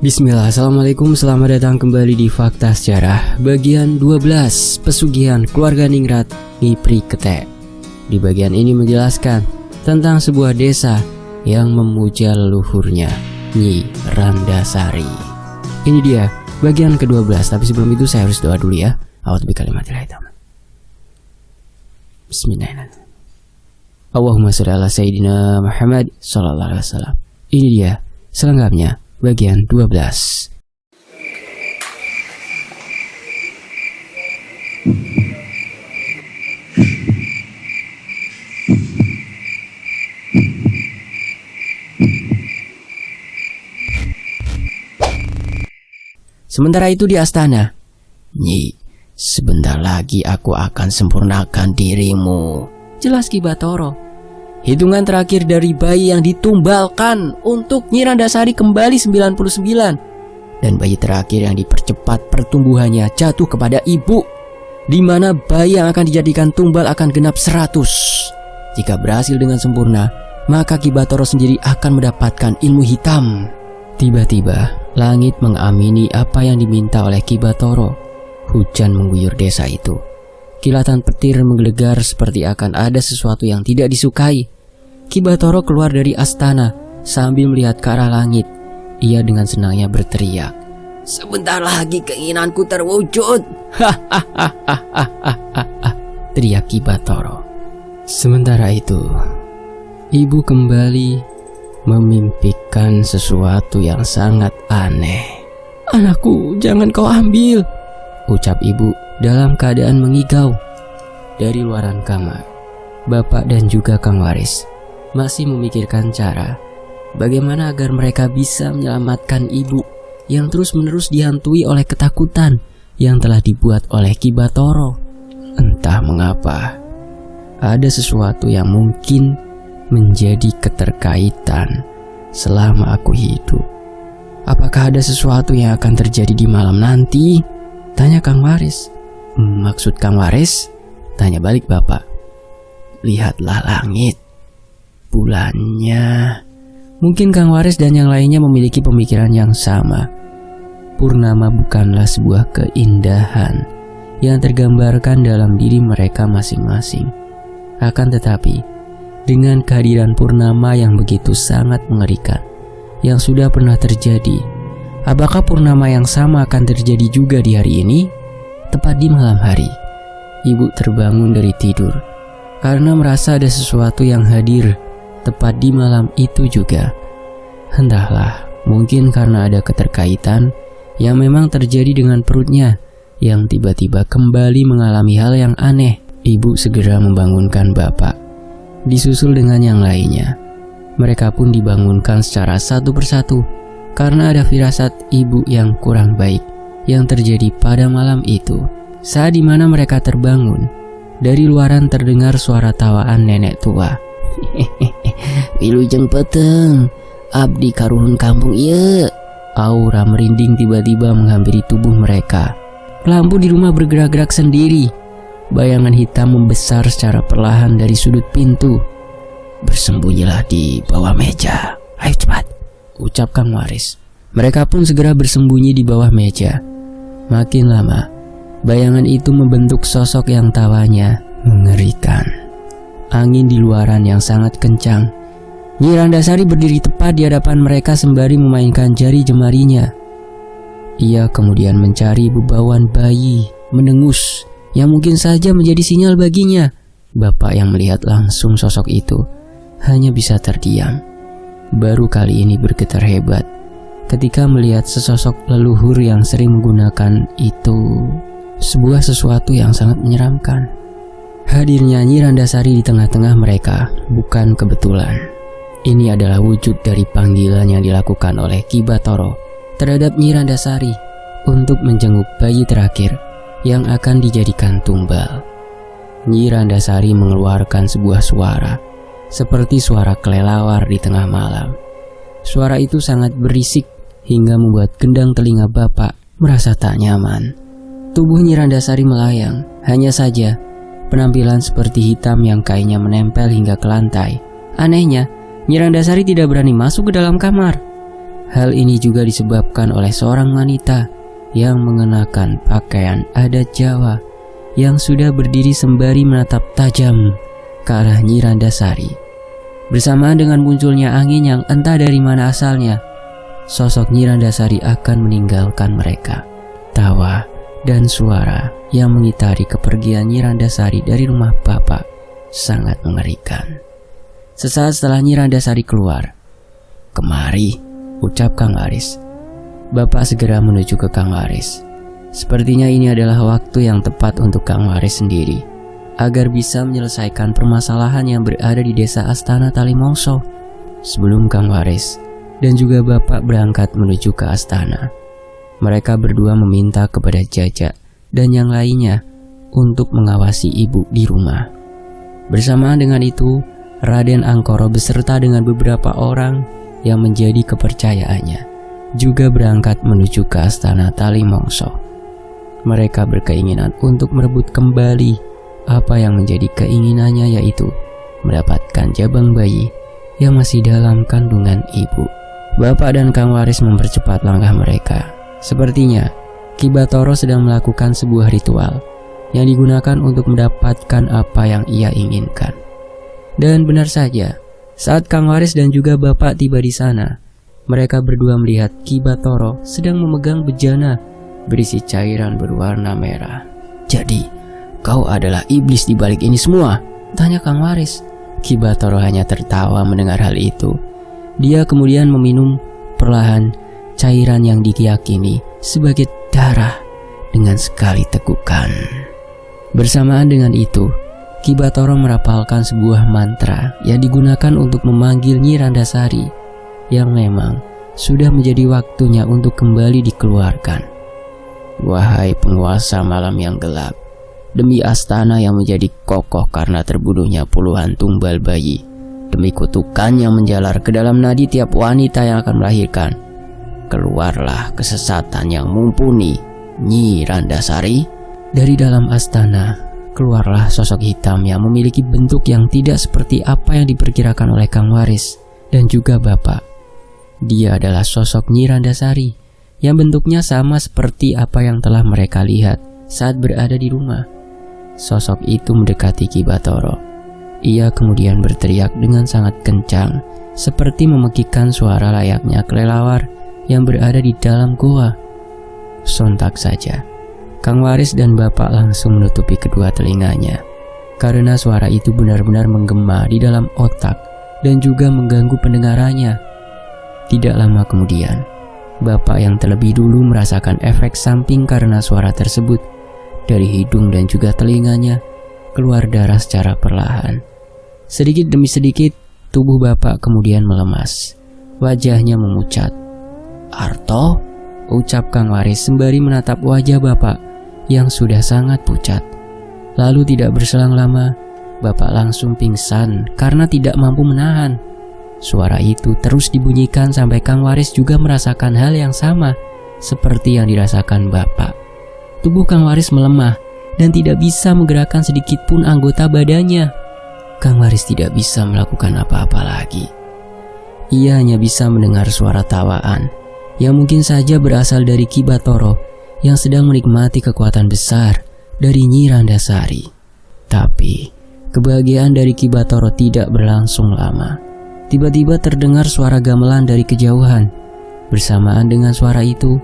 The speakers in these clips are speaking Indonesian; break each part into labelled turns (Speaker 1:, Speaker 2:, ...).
Speaker 1: Bismillah, Assalamualaikum, selamat datang kembali di Fakta Sejarah bagian 12, Pesugihan Keluarga Ningrat Ngipri Ketek. Di bagian ini menjelaskan tentang sebuah desa yang memuja leluhurnya, Nyi Randasari. Ini dia bagian ke-12, tapi sebelum itu saya harus doa dulu ya. A'udzu bikalimatillahi taala. Bismillahirrahmanirrahim. Allahumma sholli ala sayyidina Muhammad sallallahu alaihi wasallam. Ini dia selengkapnya bagian 12. Sementara itu di astana, Nyi, sebentar lagi aku akan sempurnakan dirimu, jelas Ki Batara. Hitungan terakhir dari bayi yang ditumbalkan untuk Nyi Randasari kembali 99. Dan bayi terakhir yang dipercepat pertumbuhannya jatuh kepada ibu, di mana bayi yang akan dijadikan tumbal akan genap 100. Jika berhasil dengan sempurna, maka Ki Batara sendiri akan mendapatkan ilmu hitam. Tiba-tiba langit mengamini apa yang diminta oleh Ki Batara. Hujan mengguyur desa itu. Kilatan petir menggelegar seperti akan ada sesuatu yang tidak disukai. Ki Batara keluar dari astana sambil melihat ke arah langit. Ia dengan senangnya berteriak, "Sebentar lagi keinginanku terwujud." Teriak Ki Batara. Sementara itu, ibu kembali memimpikan sesuatu yang sangat aneh. "Anakku, jangan kau ambil," ucap ibu dalam keadaan mengigau. Dari luaran kamar, bapak dan juga Kang Waris masih memikirkan cara bagaimana agar mereka bisa menyelamatkan ibu yang terus-menerus dihantui oleh ketakutan yang telah dibuat oleh Ki Batara. Entah mengapa, ada sesuatu yang mungkin menjadi keterkaitan selama aku hidup. Apakah ada sesuatu yang akan terjadi di malam nanti? Tanya Kang Waris. Maksud Kang Waris? Tanya balik bapak. Lihatlah langit, bulannya. Mungkin Kang Waris dan yang lainnya memiliki pemikiran yang sama. Purnama bukanlah sebuah keindahan yang tergambarkan dalam diri mereka masing-masing. Akan tetapi, dengan kehadiran purnama yang begitu sangat mengerikan yang sudah pernah terjadi, apakah purnama yang sama akan terjadi juga di hari ini? Tepat di malam hari, ibu terbangun dari tidur karena merasa ada sesuatu yang hadir tepat di malam itu juga. Entahlah, mungkin karena ada keterkaitan yang memang terjadi dengan perutnya yang tiba-tiba kembali mengalami hal yang aneh. Ibu segera membangunkan bapak, disusul dengan yang lainnya. Mereka pun dibangunkan secara satu persatu karena ada firasat ibu yang kurang baik yang terjadi pada malam itu. Saat dimana mereka terbangun, dari luaran terdengar suara tawaan nenek tua. "Wilujeng peteng, abdi karuhun kampung ieu." Aura merinding tiba-tiba menghampiri tubuh mereka. Lampu di rumah bergerak-gerak sendiri. Bayangan hitam membesar secara perlahan dari sudut pintu. "Bersembunyilah di bawah meja. Ayo cepat," ucap Kang Waris. Mereka pun segera bersembunyi di bawah meja. Makin lama, bayangan itu membentuk sosok yang tawanya mengerikan. Angin di luaran yang sangat kencang. Nyi Randasari berdiri tepat di hadapan mereka sembari memainkan jari jemarinya. Ia kemudian mencari bebawan bayi mendengus yang mungkin saja menjadi sinyal baginya. Bapak yang melihat langsung sosok itu hanya bisa terdiam. Baru kali ini bergetar hebat ketika melihat sesosok leluhur yang sering menggunakan itu. Sebuah sesuatu yang sangat menyeramkan. Hadirnya Nyi Randasari di tengah-tengah mereka bukan kebetulan. Ini adalah wujud dari panggilan yang dilakukan oleh Ki Batara terhadap Nyi Randasari untuk menjenguk bayi terakhir yang akan dijadikan tumbal. Nyi Randasari mengeluarkan sebuah suara, seperti suara kelelawar di tengah malam. Suara itu sangat berisik hingga membuat gendang telinga bapak merasa tak nyaman. Tubuh Nyi Randasari melayang, hanya saja penampilan seperti hitam yang kainnya menempel hingga ke lantai. Anehnya, Nyi Randasari tidak berani masuk ke dalam kamar. Hal ini juga disebabkan oleh seorang wanita yang mengenakan pakaian adat Jawa yang sudah berdiri sembari menatap tajam ke arah Nyi Randasari. Bersamaan dengan munculnya angin yang entah dari mana asalnya, sosok Nyi Randasari akan meninggalkan mereka. Tawa dan suara yang mengitari kepergian Nyi Randasari dari rumah Bapak sangat mengerikan. Sesaat setelah Nyi Randasari keluar, "Kemari," ucap Kang Waris. Bapak segera menuju ke Kang Waris. Sepertinya ini adalah waktu yang tepat untuk Kang Waris sendiri agar bisa menyelesaikan permasalahan yang berada di desa Astana Talimongso. Sebelum Kang Waris dan juga Bapak berangkat menuju ke Astana, mereka berdua meminta kepada Jajak dan yang lainnya untuk mengawasi ibu di rumah. Bersamaan dengan itu, Raden Angkoro beserta dengan beberapa orang yang menjadi kepercayaannya juga berangkat menuju ke Astana Talimongso. Mereka berkeinginan untuk merebut kembali apa yang menjadi keinginannya, yaitu mendapatkan jabang bayi yang masih dalam kandungan ibu. Bapak dan Kang Waris mempercepat langkah mereka. Sepertinya Ki Bathara sedang melakukan sebuah ritual yang digunakan untuk mendapatkan apa yang ia inginkan. Dan benar saja, saat Kang Waris dan juga Bapak tiba di sana, mereka berdua melihat Ki Bathara sedang memegang bejana berisi cairan berwarna merah. "Jadi, kau adalah iblis di balik ini semua?" tanya Kang Waris. Ki Bathara hanya tertawa mendengar hal itu. Dia kemudian meminum perlahan cairan yang diyakini sebagai darah dengan sekali tegukan. Bersamaan dengan itu, Ki Bathara merapalkan sebuah mantra yang digunakan untuk memanggil Nyi Randasari yang memang sudah menjadi waktunya untuk kembali dikeluarkan. "Wahai penguasa malam yang gelap, demi Astana yang menjadi kokoh karena terbunuhnya puluhan tumbal bayi, demi kutukan yang menjalar ke dalam nadi tiap wanita yang akan melahirkan, keluarlah kesesatan yang mumpuni, Nyi Randasari." Dari dalam Astana keluarlah sosok hitam yang memiliki bentuk yang tidak seperti apa yang diperkirakan oleh Kang Waris dan juga Bapak. Dia adalah sosok Nyi Randasari yang bentuknya sama seperti apa yang telah mereka lihat saat berada di rumah. Sosok itu mendekati Ki Bathara. Ia kemudian berteriak dengan sangat kencang, seperti memekikkan suara layaknya kelelawar yang berada di dalam goa. Sontak saja, Kang Waris dan Bapak langsung menutupi kedua telinganya, karena suara itu benar-benar menggema di dalam otak dan juga mengganggu pendengarannya. Tidak lama kemudian, Bapak yang terlebih dulu merasakan efek samping karena suara tersebut, dari hidung dan juga telinganya keluar darah secara perlahan. Sedikit demi sedikit, tubuh Bapak kemudian melemas. Wajahnya memucat. "Arto?" ucap Kang Waris sembari menatap wajah Bapak yang sudah sangat pucat. Lalu tidak berselang lama, Bapak langsung pingsan karena tidak mampu menahan. Suara itu terus dibunyikan sampai Kang Waris juga merasakan hal yang sama seperti yang dirasakan Bapak. Tubuh Kang Waris melemah dan tidak bisa menggerakkan sedikit pun anggota badannya. Kang Waris tidak bisa melakukan apa-apa lagi. Ia hanya bisa mendengar suara tawaan yang mungkin saja berasal dari Ki Bathara yang sedang menikmati kekuatan besar dari Nyi Randasari. Tapi kebahagiaan dari Ki Bathara tidak berlangsung lama. Tiba-tiba terdengar suara gamelan dari kejauhan. Bersamaan dengan suara itu,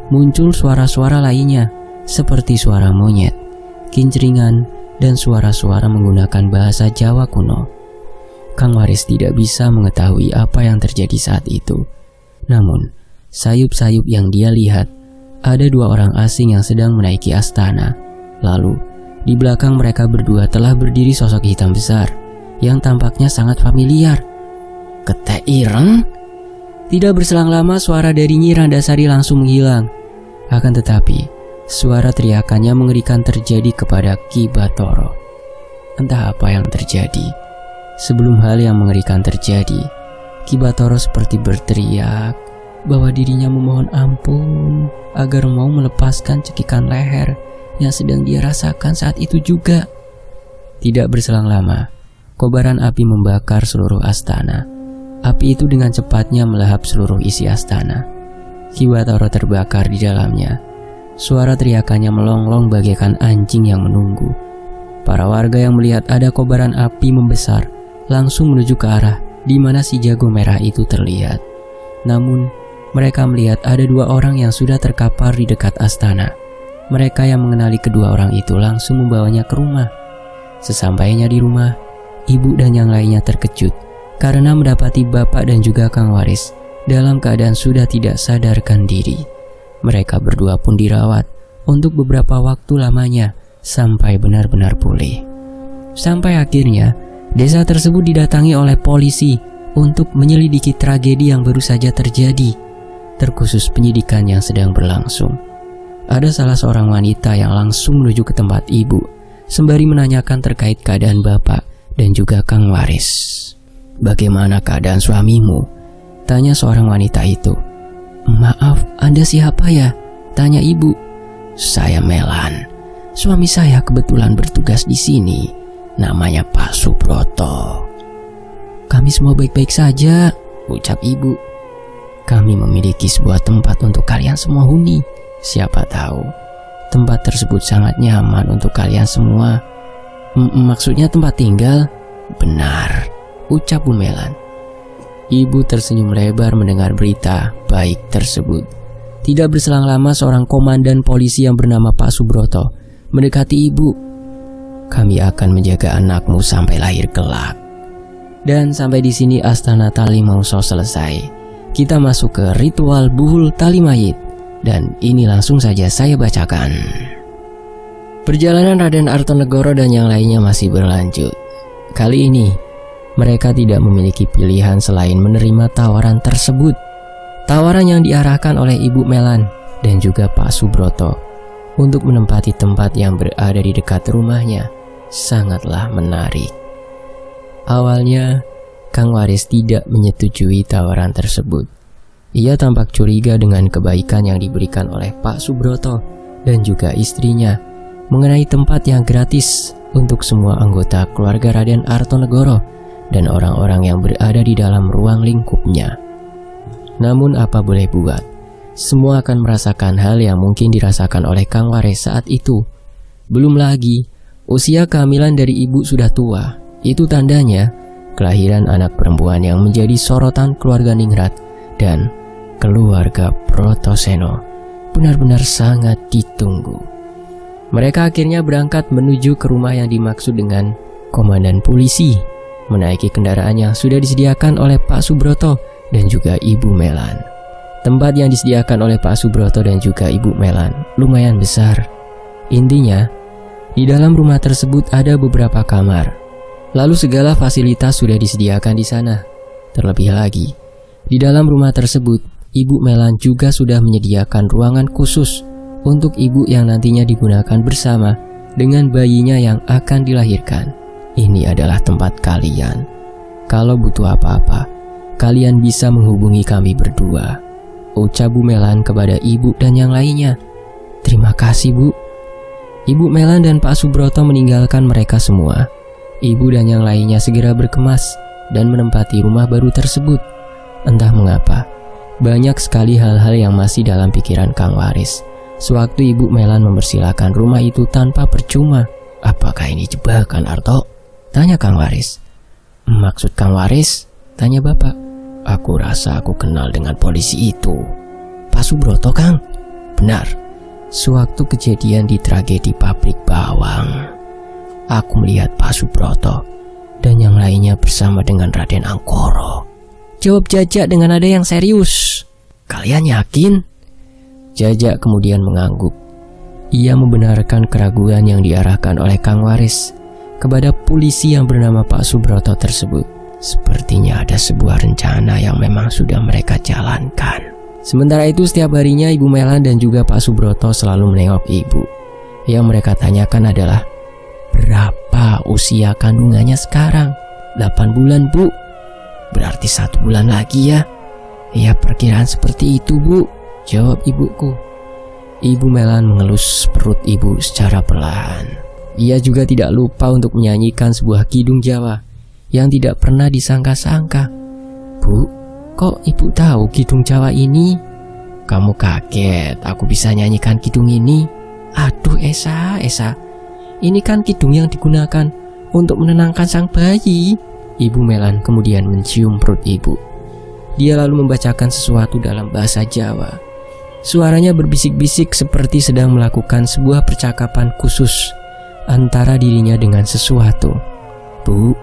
Speaker 1: muncul suara-suara lainnya seperti suara monyet, kincringan, dan suara-suara menggunakan bahasa Jawa kuno. Kang Waris tidak bisa mengetahui apa yang terjadi saat itu. Namun, sayup-sayup yang dia lihat, ada dua orang asing yang sedang menaiki astana. Lalu, di belakang mereka berdua telah berdiri sosok hitam besar yang tampaknya sangat familiar. "Ketek Ireng?" Tidak berselang lama suara dari Nyi Randasari langsung menghilang. Akan tetapi, suara teriakannya mengerikan terjadi kepada Ki Bathara. Entah apa yang terjadi. Sebelum hal yang mengerikan terjadi, Ki Bathara seperti berteriak bahwa dirinya memohon ampun agar mau melepaskan cekikan leher yang sedang dia rasakan saat itu juga. Tidak berselang lama, kobaran api membakar seluruh astana. api itu dengan cepatnya melahap seluruh isi astana. Kiwatoro terbakar di dalamnya. Suara teriakannya melonglong bagaikan anjing yang menunggu. Para warga yang melihat ada kobaran api membesar langsung menuju ke arah di mana si jago merah itu terlihat. Namun, mereka melihat ada 2 orang yang sudah terkapar di dekat astana. Mereka yang mengenali kedua orang itu langsung membawanya ke rumah. Sesampainya di rumah, ibu dan yang lainnya terkejut karena mendapati bapak dan juga Kang Waris dalam keadaan sudah tidak sadarkan diri. Mereka berdua pun dirawat untuk beberapa waktu lamanya sampai benar-benar pulih. Sampai akhirnya, desa tersebut didatangi oleh polisi untuk menyelidiki tragedi yang baru saja terjadi, terkhusus penyidikan yang sedang berlangsung. Ada salah seorang wanita yang langsung menuju ke tempat ibu, sembari menanyakan terkait keadaan bapak dan juga Kang Waris. "Bagaimana keadaan suamimu?" tanya seorang wanita itu. "Maaf, Anda siapa ya?" tanya ibu. "Saya Melan. Suami saya kebetulan bertugas di sini. Namanya Pak Subroto." "Kami semua baik-baik saja," ucap ibu. "Kami memiliki sebuah tempat untuk kalian semua huni. Siapa tahu tempat tersebut sangat nyaman untuk kalian semua." Maksudnya tempat tinggal?" "Benar," ucap Bu Melan. Ibu tersenyum lebar mendengar berita baik tersebut. Tidak berselang lama seorang komandan polisi yang bernama Pak Subroto mendekati ibu. "Kami akan menjaga anakmu sampai lahir kelak." Dan sampai di sini Astana Tali Mauso selesai. Kita masuk ke ritual buhul tali mayit. Dan ini langsung saja saya bacakan. Perjalanan Raden Artonegoro dan yang lainnya masih berlanjut. Kali ini mereka tidak memiliki pilihan selain menerima tawaran tersebut. Tawaran yang diarahkan oleh Ibu Melan dan juga Pak Subroto untuk menempati tempat yang berada di dekat rumahnya sangatlah menarik. Awalnya, Kang Waris tidak menyetujui tawaran tersebut. Ia tampak curiga dengan kebaikan yang diberikan oleh Pak Subroto dan juga istrinya mengenai tempat yang gratis untuk semua anggota keluarga Raden Artonegoro dan orang-orang yang berada di dalam ruang lingkupnya. Namun apa boleh buat, semua akan merasakan hal yang mungkin dirasakan oleh Kang Waris saat itu. Belum lagi, usia kehamilan dari ibu sudah tua. Itu tandanya kelahiran anak perempuan yang menjadi sorotan keluarga Ningrat dan keluarga Protoseno benar-benar sangat ditunggu. Mereka akhirnya berangkat menuju ke rumah yang dimaksud dengan komandan polisi, menaiki kendaraan yang sudah disediakan oleh Pak Subroto dan juga Ibu Melan. Tempat yang disediakan oleh Pak Subroto dan juga Ibu Melan lumayan besar. Intinya, di dalam rumah tersebut ada beberapa kamar. Lalu segala fasilitas sudah disediakan di sana. Terlebih lagi, di dalam rumah tersebut, Ibu Melan juga sudah menyediakan ruangan khusus untuk ibu yang nantinya digunakan bersama dengan bayinya yang akan dilahirkan. "Ini adalah tempat kalian. Kalau butuh apa-apa, kalian bisa menghubungi kami berdua," ucap Bu Melan kepada ibu dan yang lainnya. "Terima kasih, Bu." Ibu Melan dan Pak Subroto meninggalkan mereka semua. Ibu dan yang lainnya segera berkemas dan menempati rumah baru tersebut. Entah mengapa, banyak sekali hal-hal yang masih dalam pikiran Kang Waris sewaktu Ibu Melan mempersilahkan rumah itu tanpa percuma. "Apakah ini jebakan, Arto?" tanya Kang Waris. "Maksud Kang Waris?" tanya bapak. "Aku rasa aku kenal dengan polisi itu." "Pak Subroto, Kang?" "Benar. Sewaktu kejadian di tragedi pabrik bawang, aku melihat Pak Subroto dan yang lainnya bersama dengan Raden Angkoro," jawab Jajak dengan nada yang serius. "Kalian yakin?" Jajak kemudian mengangguk. Ia membenarkan keraguan yang diarahkan oleh Kang Waris kepada polisi yang bernama Pak Subroto tersebut. Sepertinya ada sebuah rencana yang memang sudah mereka jalankan. Sementara itu setiap harinya Ibu Melan dan juga Pak Subroto selalu menengok ibu. Yang mereka tanyakan adalah, "Berapa usia kandungannya sekarang?" 8 bulan, Bu." "Berarti 1 bulan lagi ya?" "Ya, perkiraan seperti itu, Bu," jawab ibuku. Ibu Melan mengelus perut ibu secara perlahan. Ia juga tidak lupa untuk menyanyikan sebuah kidung Jawa yang tidak pernah disangka-sangka. Bu, kok ibu tahu kidung Jawa ini? Kamu kaget aku bisa nyanyikan kidung ini? Aduh Esa, ini kan kidung yang digunakan untuk menenangkan sang bayi. Ibu Melan kemudian mencium perut ibu. Dia lalu membacakan sesuatu dalam bahasa Jawa. Suaranya berbisik-bisik seperti sedang melakukan sebuah percakapan khusus antara dirinya dengan sesuatu. Bu,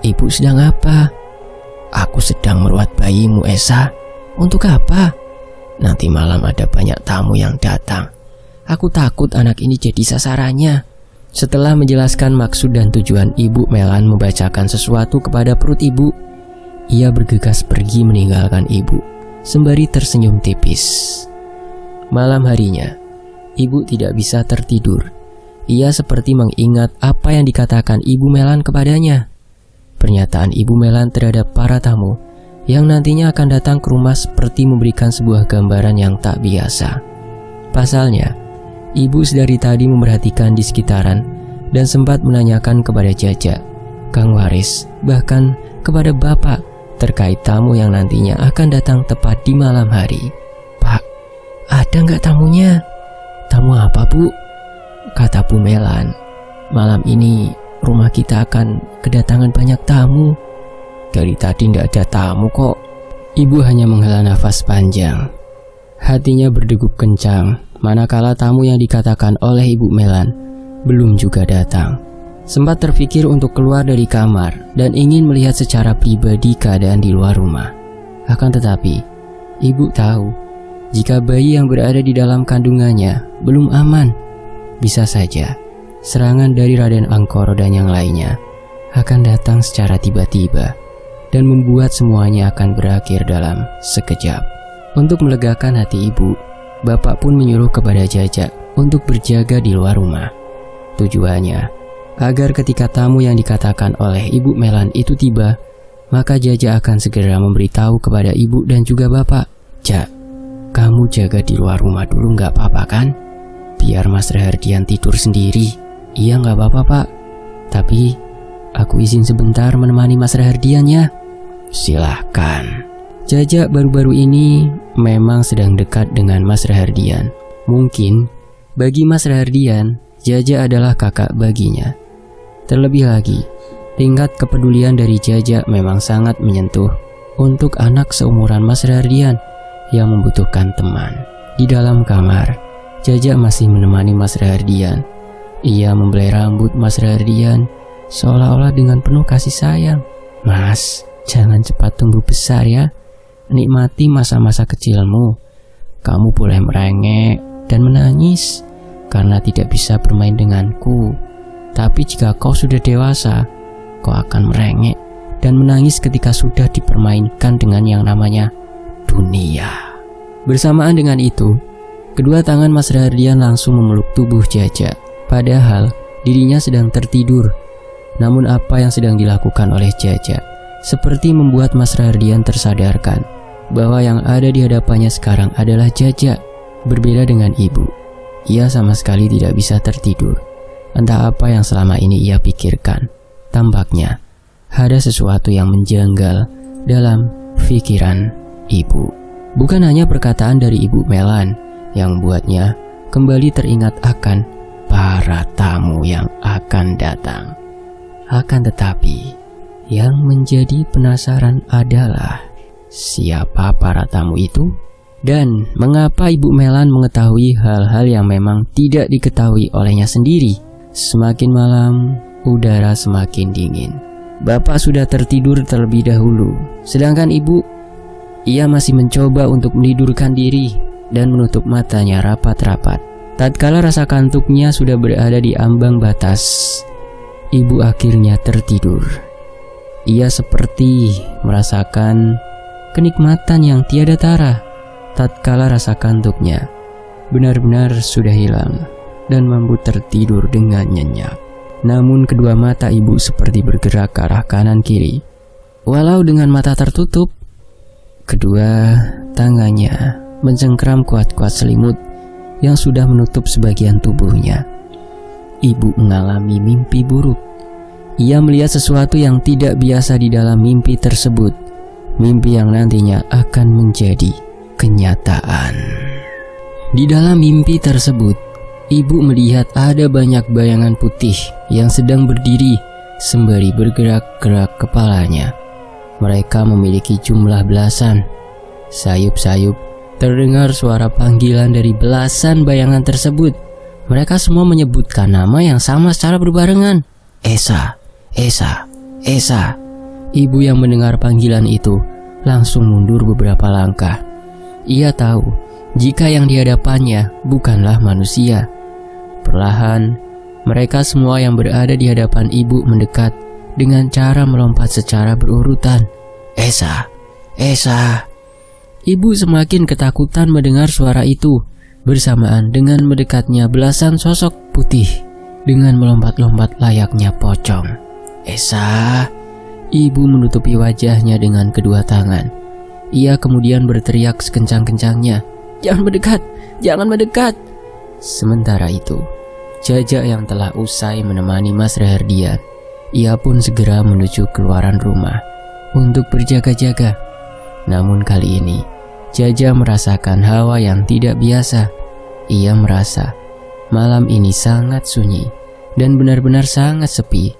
Speaker 1: ibu sedang apa? Aku sedang merawat bayimu Esa. Untuk apa? Nanti malam ada banyak tamu yang datang. Aku takut anak ini jadi sasarannya. Setelah menjelaskan maksud dan tujuan Ibu Melan membacakan sesuatu kepada perut ibu, ia bergegas pergi meninggalkan ibu, sembari tersenyum tipis. Malam harinya, ibu tidak bisa tertidur. Ia seperti mengingat apa yang dikatakan Ibu Melan kepadanya. Pernyataan Ibu Melan terhadap para tamu yang nantinya akan datang ke rumah seperti memberikan sebuah gambaran yang tak biasa. Pasalnya, ibu sedari tadi memperhatikan di sekitaran dan sempat menanyakan kepada Jaja, Kang Waris, bahkan kepada bapak terkait tamu yang nantinya akan datang tepat di malam hari. Pak, ada nggak tamunya? Tamu apa bu? Kata Bu Melan, malam ini rumah kita akan kedatangan banyak tamu. Dari tadi nggak ada tamu kok. Ibu hanya menghela nafas panjang. Hatinya berdegup kencang manakala tamu yang dikatakan oleh Ibu Melan belum juga datang. Sempat terpikir untuk keluar dari kamar dan ingin melihat secara pribadi keadaan di luar rumah. Akan tetapi, ibu tahu jika bayi yang berada di dalam kandungannya belum aman. Bisa saja serangan dari Raden Angkoro dan yang lainnya akan datang secara tiba-tiba dan membuat semuanya akan berakhir dalam sekejap. Untuk melegakan hati ibu, bapak pun menyuruh kepada Jaja untuk berjaga di luar rumah. Tujuannya agar ketika tamu yang dikatakan oleh Ibu Melan itu tiba, maka Jaja akan segera memberitahu kepada ibu dan juga bapak, Ja, kamu jaga di luar rumah dulu nggak apa-apa kan? Biar Mas Rahardian tidur sendiri. Iya nggak apa-apa pak, tapi aku izin sebentar menemani Mas Rahardian ya. Silahkan. Jaja baru-baru ini memang sedang dekat dengan Mas Rahardian. Mungkin bagi Mas Rahardian, Jaja adalah kakak baginya. Terlebih lagi, tingkat kepedulian dari Jaja memang sangat menyentuh untuk anak seumuran Mas Rahardian yang membutuhkan teman. Di dalam kamar, Jaja masih menemani Mas Rahardian. Ia membelai rambut Mas Rahardian seolah-olah dengan penuh kasih sayang. Mas, jangan cepat tumbuh besar ya. Nikmati masa-masa kecilmu. Kamu boleh merengek dan menangis karena tidak bisa bermain denganku. Tapi jika kau sudah dewasa, kau akan merengek dan menangis ketika sudah dipermainkan dengan yang namanya dunia. Bersamaan dengan itu, kedua tangan Mas Rahardian langsung memeluk tubuh Jaja. Padahal dirinya sedang tertidur. Namun apa yang sedang dilakukan oleh Jaja seperti membuat Mas Rahardian tersadarkan bahwa yang ada di hadapannya sekarang adalah Jaja. Berbeda dengan ibu, ia sama sekali tidak bisa tertidur. Entah apa yang selama ini ia pikirkan. Tampaknya ada sesuatu yang menjanggal dalam pikiran ibu. Bukan hanya perkataan dari Ibu Melan yang membuatnya kembali teringat akan para tamu yang akan datang. Akan tetapi, yang menjadi penasaran adalah siapa para tamu itu dan mengapa Ibu Melan mengetahui hal-hal yang memang tidak diketahui olehnya sendiri. Semakin malam, udara semakin dingin. Bapak sudah tertidur terlebih dahulu, sedangkan ibu, ia masih mencoba untuk menidurkan diri dan menutup matanya rapat-rapat. Tatkala rasa kantuknya sudah berada di ambang batas, ibu akhirnya tertidur. Ia seperti merasakan kenikmatan yang tiada tara tatkala rasa kantuknya benar-benar sudah hilang dan mampu tertidur dengan nyenyak. Namun kedua mata ibu seperti bergerak ke arah kanan kiri. Walau dengan mata tertutup, kedua tangannya mencengkram kuat-kuat selimut yang sudah menutup sebagian tubuhnya. Ibu mengalami mimpi buruk. Ia melihat sesuatu yang tidak biasa di dalam mimpi tersebut. mimpi yang nantinya akan menjadi kenyataan. Di dalam mimpi tersebut, ibu melihat ada banyak bayangan putih yang sedang berdiri sembari bergerak-gerak kepalanya. Mereka memiliki jumlah belasan. Sayup-sayup terdengar suara panggilan dari belasan bayangan tersebut. Mereka semua menyebutkan nama yang sama secara berbarengan. Esa, Esa, Esa. Ibu yang mendengar panggilan itu langsung mundur beberapa langkah. Ia tahu jika yang di hadapannya bukanlah manusia. Perlahan, mereka semua yang berada di hadapan ibu mendekat dengan cara melompat secara berurutan. Esa, Esa. Ibu semakin ketakutan mendengar suara itu, bersamaan dengan mendekatnya belasan sosok putih dengan melompat-lompat layaknya pocong. Esa. Ibu menutupi wajahnya dengan kedua tangan. Ia kemudian berteriak sekencang-kencangnya, "Jangan mendekat, jangan mendekat." Sementara itu, Jaja yang telah usai menemani Mas Rahardian, ia pun segera menuju keluaran rumah untuk berjaga-jaga. Namun kali ini, Jaja merasakan hawa yang tidak biasa. Ia merasa malam ini sangat sunyi dan benar-benar sangat sepi.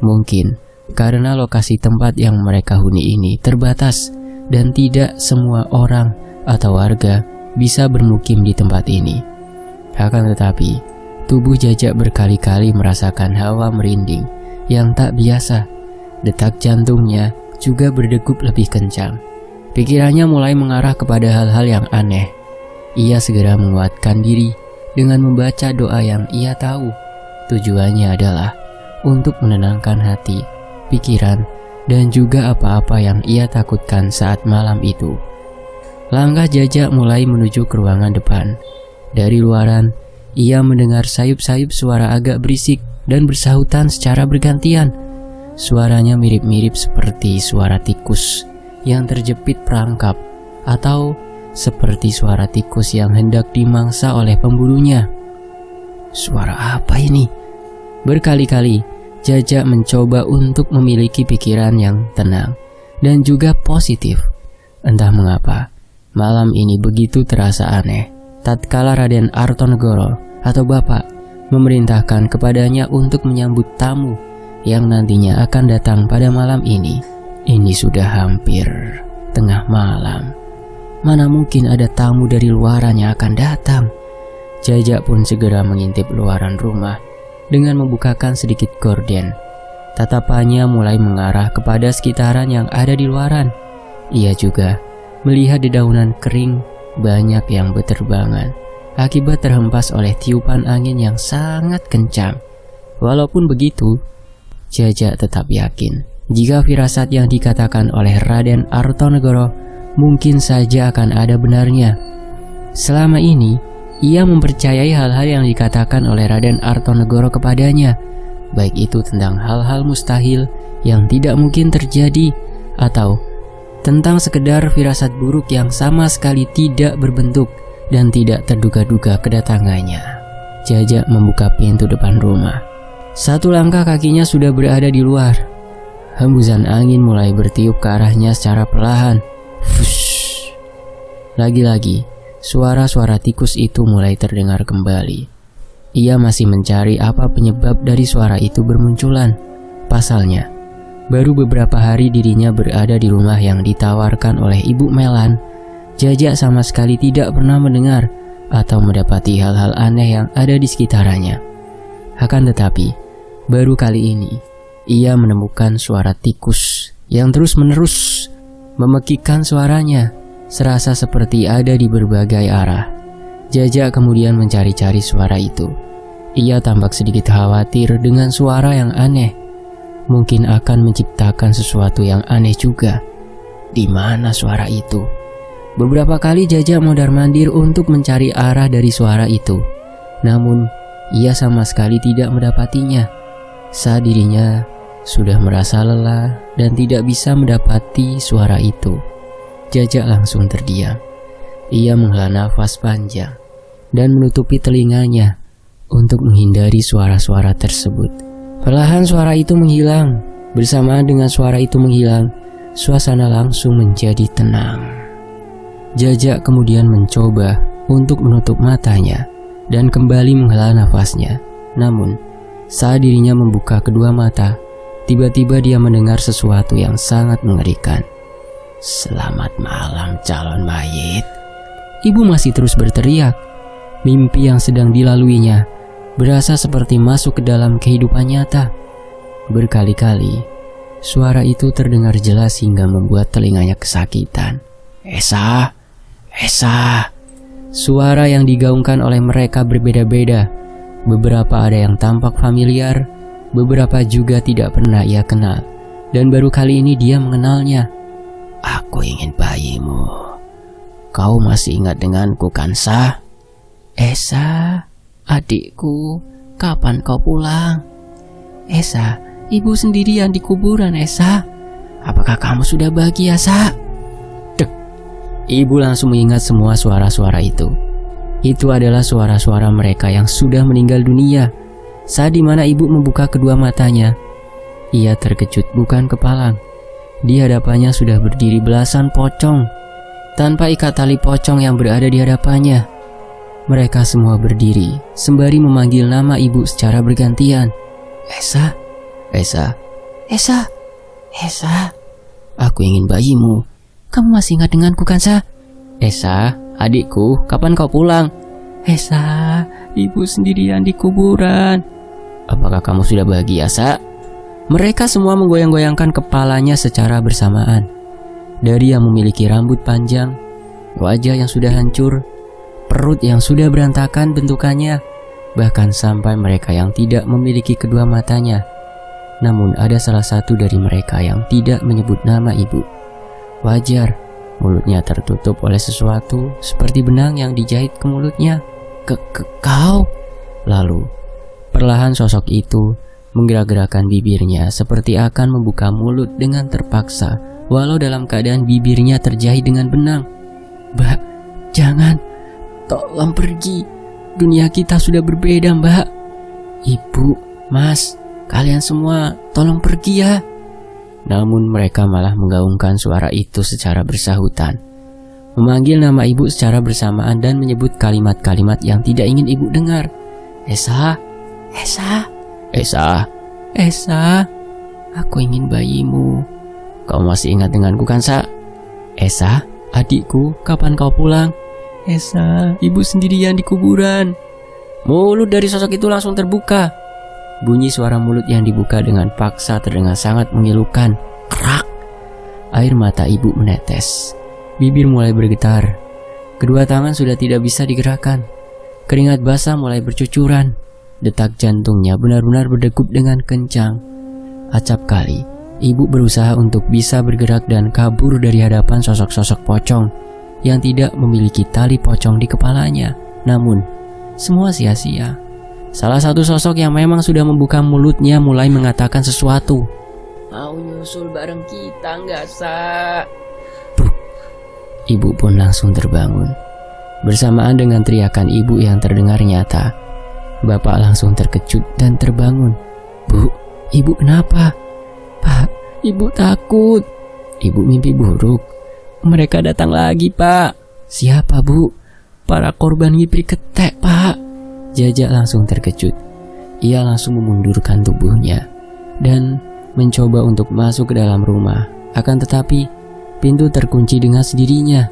Speaker 1: Mungkin karena lokasi tempat yang mereka huni ini terbatas dan tidak semua orang atau warga bisa bermukim di tempat ini. Akan tetapi, tubuh Jaja berkali-kali merasakan hawa merinding yang tak biasa. Detak jantungnya juga berdegup lebih kencang. Pikirannya mulai mengarah kepada hal-hal yang aneh. Ia segera menguatkan diri dengan membaca doa yang ia tahu. Tujuannya adalah untuk menenangkan hati, pikiran, dan juga apa-apa yang ia takutkan saat malam itu. Langkah Jaja mulai menuju ke ruangan depan. Dari luaran, ia mendengar sayup-sayup suara agak berisik dan bersahutan secara bergantian. Suaranya mirip-mirip seperti suara tikus yang terjepit perangkap, atau seperti suara tikus yang hendak dimangsa oleh pemburunya. Suara apa ini? Berkali-kali Jaja mencoba untuk memiliki pikiran yang tenang dan juga positif. Entah mengapa, malam ini begitu terasa aneh. Tatkala Raden Artonegoro atau Bapak memerintahkan kepadanya untuk menyambut tamu yang nantinya akan datang pada malam ini. Ini sudah hampir tengah malam. Mana mungkin ada tamu dari luaran yang akan datang? Jaja pun segera mengintip luaran rumah dengan membukakan sedikit gorden. Tatapannya mulai mengarah kepada sekitaran yang ada di luaran. Ia juga melihat dedaunan kering banyak yang berterbangan akibat terhempas oleh tiupan angin yang sangat kencang. Walaupun begitu, Jaja tetap yakin jika firasat yang dikatakan oleh Raden Artonegoro mungkin saja akan ada benarnya. Selama ini, ia mempercayai hal-hal yang dikatakan oleh Raden Artonegoro kepadanya, baik itu tentang hal-hal mustahil yang tidak mungkin terjadi, atau tentang sekedar firasat buruk yang sama sekali tidak berbentuk dan tidak terduga-duga kedatangannya. Jaja membuka pintu depan rumah. Satu langkah kakinya sudah berada di luar. Hembusan angin mulai bertiup ke arahnya secara perlahan. Fush. Lagi-lagi, suara-suara tikus itu mulai terdengar kembali. Ia masih mencari apa penyebab dari suara itu bermunculan. Pasalnya, baru beberapa hari dirinya berada di rumah yang ditawarkan oleh Ibu Melan. Jaja sama sekali tidak pernah mendengar atau mendapati hal-hal aneh yang ada di sekitarnya. Akan tetapi, baru kali ini ia menemukan suara tikus yang terus-menerus memekikkan suaranya, serasa seperti ada di berbagai arah. Jaja kemudian mencari-cari suara itu. Ia tampak sedikit khawatir dengan suara yang aneh. Mungkin akan menciptakan sesuatu yang aneh juga. Di mana suara itu? Beberapa kali Jaja mondar-mandir untuk mencari arah dari suara itu. Namun, ia sama sekali tidak mendapatinya. Saat dirinya sudah merasa lelah dan tidak bisa mendapati suara itu, Jaja langsung terdiam. Ia menghela nafas panjang dan menutupi telinganya untuk menghindari suara-suara tersebut. Perlahan suara itu menghilang. Bersamaan dengan suara itu menghilang, suasana langsung menjadi tenang. Jajak kemudian mencoba untuk menutup matanya dan kembali menghela nafasnya. Namun, saat dirinya membuka kedua mata, tiba-tiba dia mendengar sesuatu yang sangat mengerikan. "Selamat malam calon mayit." Ibu masih terus berteriak. Mimpi yang sedang dilaluinya berasa seperti masuk ke dalam kehidupan nyata. Berkali-kali, suara itu terdengar jelas hingga membuat telinganya kesakitan. "Esa, Esa." Suara yang digaungkan oleh mereka berbeda-beda. Beberapa ada yang tampak familiar, beberapa juga tidak pernah ia kenal. Dan baru kali ini dia mengenalnya. "Aku ingin bayimu. Kau masih ingat denganku kan, Sa?" "Esa, adikku, kapan kau pulang?" "Esa, ibu sendirian di kuburan, Esa. Apakah kamu sudah bahagia, Sa?" Ibu langsung mengingat semua suara-suara itu. Itu adalah suara-suara mereka yang sudah meninggal dunia. Saat dimana ibu membuka kedua matanya, ia terkejut bukan kepalang. Di hadapannya sudah berdiri belasan pocong. Tanpa ikat tali pocong yang berada di hadapannya, mereka semua berdiri sembari memanggil nama ibu secara bergantian. "Esa, Esa, Esa, Esa, aku ingin bayimu. Kamu masih ingat denganku kan, Sa?" "Esa, adikku, kapan kau pulang?" "Esa, ibu sendirian di kuburan." "Apakah kamu sudah bahagia, Sa?" Mereka semua menggoyang-goyangkan kepalanya secara bersamaan. Dari yang memiliki rambut panjang, wajah yang sudah hancur, perut yang sudah berantakan bentukannya, bahkan sampai mereka yang tidak memiliki kedua matanya. Namun ada salah satu dari mereka yang tidak menyebut nama ibu. Wajar, mulutnya tertutup oleh sesuatu seperti benang yang dijahit ke mulutnya. Kau?" Lalu, perlahan sosok itu menggerak-gerakkan bibirnya seperti akan membuka mulut dengan terpaksa, walau dalam keadaan bibirnya terjahit dengan benang. "Mbak, jangan. Tolong pergi. Dunia kita sudah berbeda, Mbak." "Ibu, Mas, kalian semua tolong pergi ya." Namun mereka malah menggaungkan suara itu secara bersahutan, memanggil nama ibu secara bersamaan dan menyebut kalimat-kalimat yang tidak ingin ibu dengar. "Esa, Esa, Esa, Esa, aku ingin bayimu. Kau masih ingat denganku kan, Sa?" "Esa, adikku, kapan kau pulang?" "Esa, ibu sendirian di kuburan." Mulut dari sosok itu langsung terbuka. Bunyi suara mulut yang dibuka dengan paksa terdengar sangat memilukan. Kerak. Air mata ibu menetes. Bibir mulai bergetar. Kedua tangan sudah tidak bisa digerakkan. Keringat basah mulai bercucuran. Detak jantungnya benar-benar berdegup dengan kencang. Acap kali, ibu berusaha untuk bisa bergerak dan kabur dari hadapan sosok-sosok pocong yang tidak memiliki tali pocong di kepalanya. Namun, semua sia-sia. Salah satu sosok yang memang sudah membuka mulutnya mulai mengatakan sesuatu. "Mau nyusul bareng kita nggak, Sa?" Ibu pun langsung terbangun. Bersamaan dengan teriakan ibu yang terdengar nyata, bapak langsung terkejut dan terbangun. "Bu, ibu kenapa?" "Pak, ibu takut. Ibu mimpi buruk. Mereka datang lagi, Pak." "Siapa, Bu?" "Para korban ngipri ketek, Pak." Jajak langsung terkejut. Ia langsung memundurkan tubuhnya dan mencoba untuk masuk ke dalam rumah. Akan tetapi, pintu terkunci dengan sendirinya.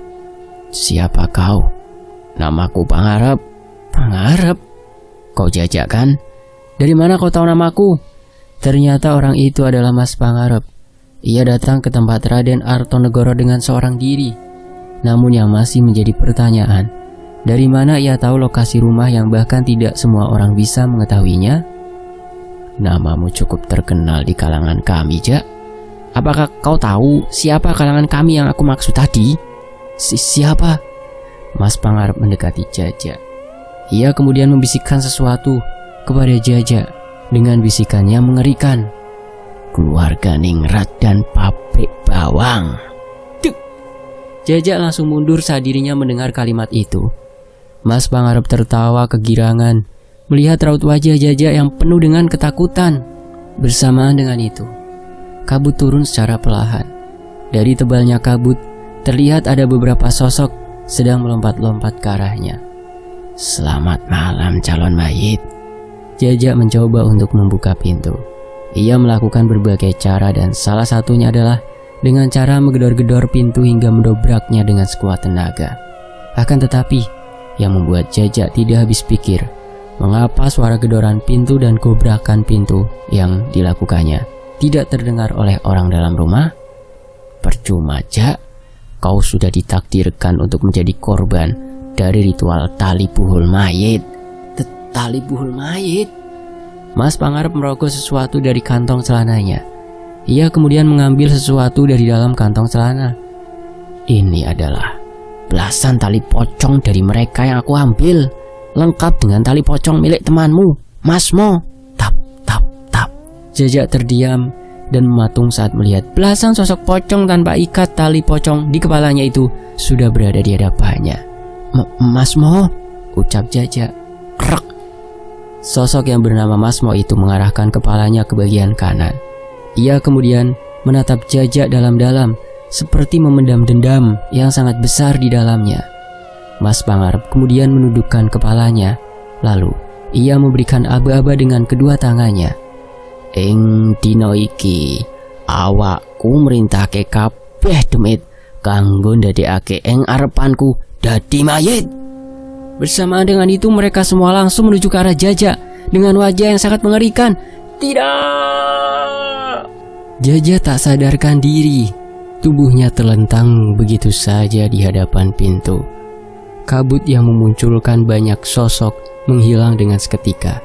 Speaker 1: "Siapa kau?" "Namaku Pangarep." "Pangarep? Kau Jajak kan? Dari mana kau tahu namaku?" Ternyata orang itu adalah Mas Pangarep. Ia datang ke tempat Raden Artonegoro dengan seorang diri. Namun yang masih menjadi pertanyaan, dari mana ia tahu lokasi rumah yang bahkan tidak semua orang bisa mengetahuinya? "Namamu cukup terkenal di kalangan kami, Jak. Apakah kau tahu siapa kalangan kami yang aku maksud tadi?" Siapa?" Mas Pangarep mendekati Jajak. Ia kemudian membisikkan sesuatu kepada Jajak dengan bisikan yang mengerikan. "Keluarga Ningrat dan pabrik bawang." Jajak langsung mundur saat dirinya mendengar kalimat itu. Mas Pangarep tertawa kegirangan melihat raut wajah Jajak yang penuh dengan ketakutan. Bersamaan dengan itu, kabut turun secara perlahan. Dari tebalnya kabut, terlihat ada beberapa sosok sedang melompat-lompat ke arahnya. "Selamat malam calon mayit." Jajak mencoba untuk membuka pintu. Ia melakukan berbagai cara dan salah satunya adalah dengan cara menggedor-gedor pintu hingga mendobraknya dengan sekuat tenaga. Akan tetapi, yang membuat Jajak tidak habis pikir, mengapa suara gedoran pintu dan gobrakan pintu yang dilakukannya tidak terdengar oleh orang dalam rumah? "Percuma, Jak. Kau sudah ditakdirkan untuk menjadi korban dari ritual tali buhul mayit." "Tali buhul mayit?" Mas Pangarep merogoh sesuatu dari kantong celananya. Ia kemudian mengambil sesuatu dari dalam kantong celana. "Ini adalah belasan tali pocong dari mereka yang aku ambil, lengkap dengan tali pocong milik temanmu, Masmo." Tap, tap, tap. Jajak terdiam dan mematung saat melihat belasan sosok pocong tanpa ikat tali pocong di kepalanya itu sudah berada di hadapannya. "Masmo," ucap Jajak. Krek. Sosok yang bernama Masmo itu mengarahkan kepalanya ke bagian kanan. Ia kemudian menatap Jajak dalam-dalam, seperti memendam dendam yang sangat besar di dalamnya. Mas Pangarep kemudian menundukkan kepalanya, lalu ia memberikan aba-aba dengan kedua tangannya. "Ing dina iki awakku merintahke kabeh demit kanggo ndadekake ing arepanku dadi mayit." Bersamaan dengan itu mereka semua langsung menuju ke arah Jajak dengan wajah yang sangat mengerikan. "Tidak!" Jajak tak sadarkan diri. Tubuhnya terlentang begitu saja di hadapan pintu. Kabut yang memunculkan banyak sosok menghilang dengan seketika.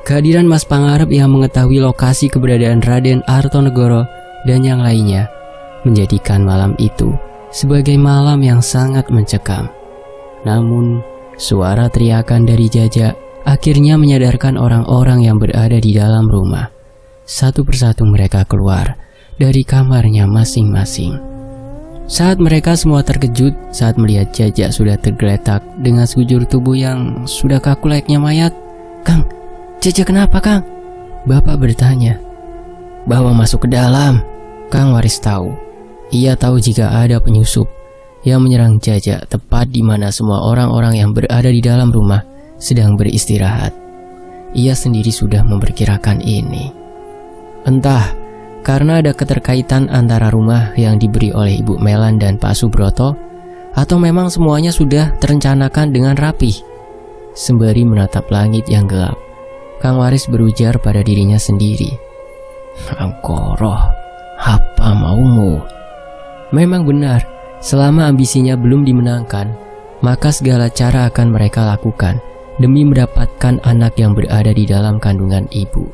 Speaker 1: Kehadiran Mas Pangarep yang mengetahui lokasi keberadaan Raden Artonegoro dan yang lainnya menjadikan malam itu sebagai malam yang sangat mencekam. Namun, suara teriakan dari Jajak akhirnya menyadarkan orang-orang yang berada di dalam rumah. Satu persatu mereka keluar dari kamarnya masing-masing. Saat mereka semua terkejut saat melihat Jajak sudah tergeletak dengan sekujur tubuh yang sudah kaku layaknya mayat. "Kang, Jajak kenapa, Kang?" Bapak bertanya. "Bawa masuk ke dalam." Kang Waris tahu. Ia tahu jika ada penyusup yang menyerang Jajak tepat di mana semua orang-orang yang berada di dalam rumah sedang beristirahat. Ia sendiri sudah memperkirakan ini. Entah karena ada keterkaitan antara rumah yang diberi oleh Ibu Melan dan Pak Subroto, atau memang semuanya sudah terencanakan dengan rapih. Sembari menatap langit yang gelap, Kang Waris berujar pada dirinya sendiri, "Angkoroh, apa maumu?" Memang benar, selama ambisinya belum dimenangkan, maka segala cara akan mereka lakukan demi mendapatkan anak yang berada di dalam kandungan ibu.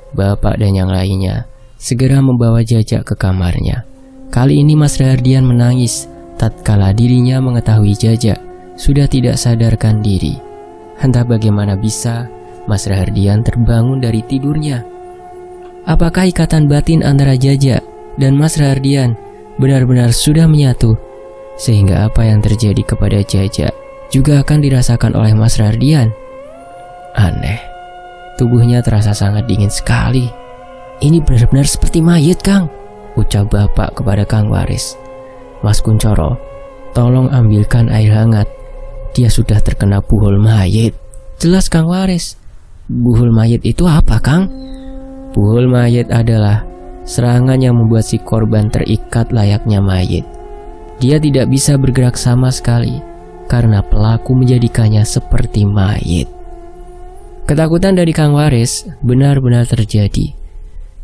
Speaker 1: Bapak dan yang lainnya segera membawa Jajak ke kamarnya. Kali ini Mas Rahardian menangis tatkala dirinya mengetahui Jajak sudah tidak sadarkan diri. Entah bagaimana bisa Mas Rahardian terbangun dari tidurnya. Apakah ikatan batin antara Jajak dan Mas Rahardian benar-benar sudah menyatu, sehingga apa yang terjadi kepada Jajak juga akan dirasakan oleh Mas Rahardian? Aneh, tubuhnya terasa sangat dingin sekali. "Ini benar-benar seperti mayit, Kang," ucap Bapak kepada Kang Waris. "Mas Kuncoro, tolong ambilkan air hangat. Dia sudah terkena buhul mayit." "Jelas, Kang Waris." "Buhul mayit itu apa, Kang?" "Buhul mayit adalah serangan yang membuat si korban terikat layaknya mayit. Dia tidak bisa bergerak sama sekali karena pelaku menjadikannya seperti mayit." Ketakutan dari Kang Waris benar-benar terjadi.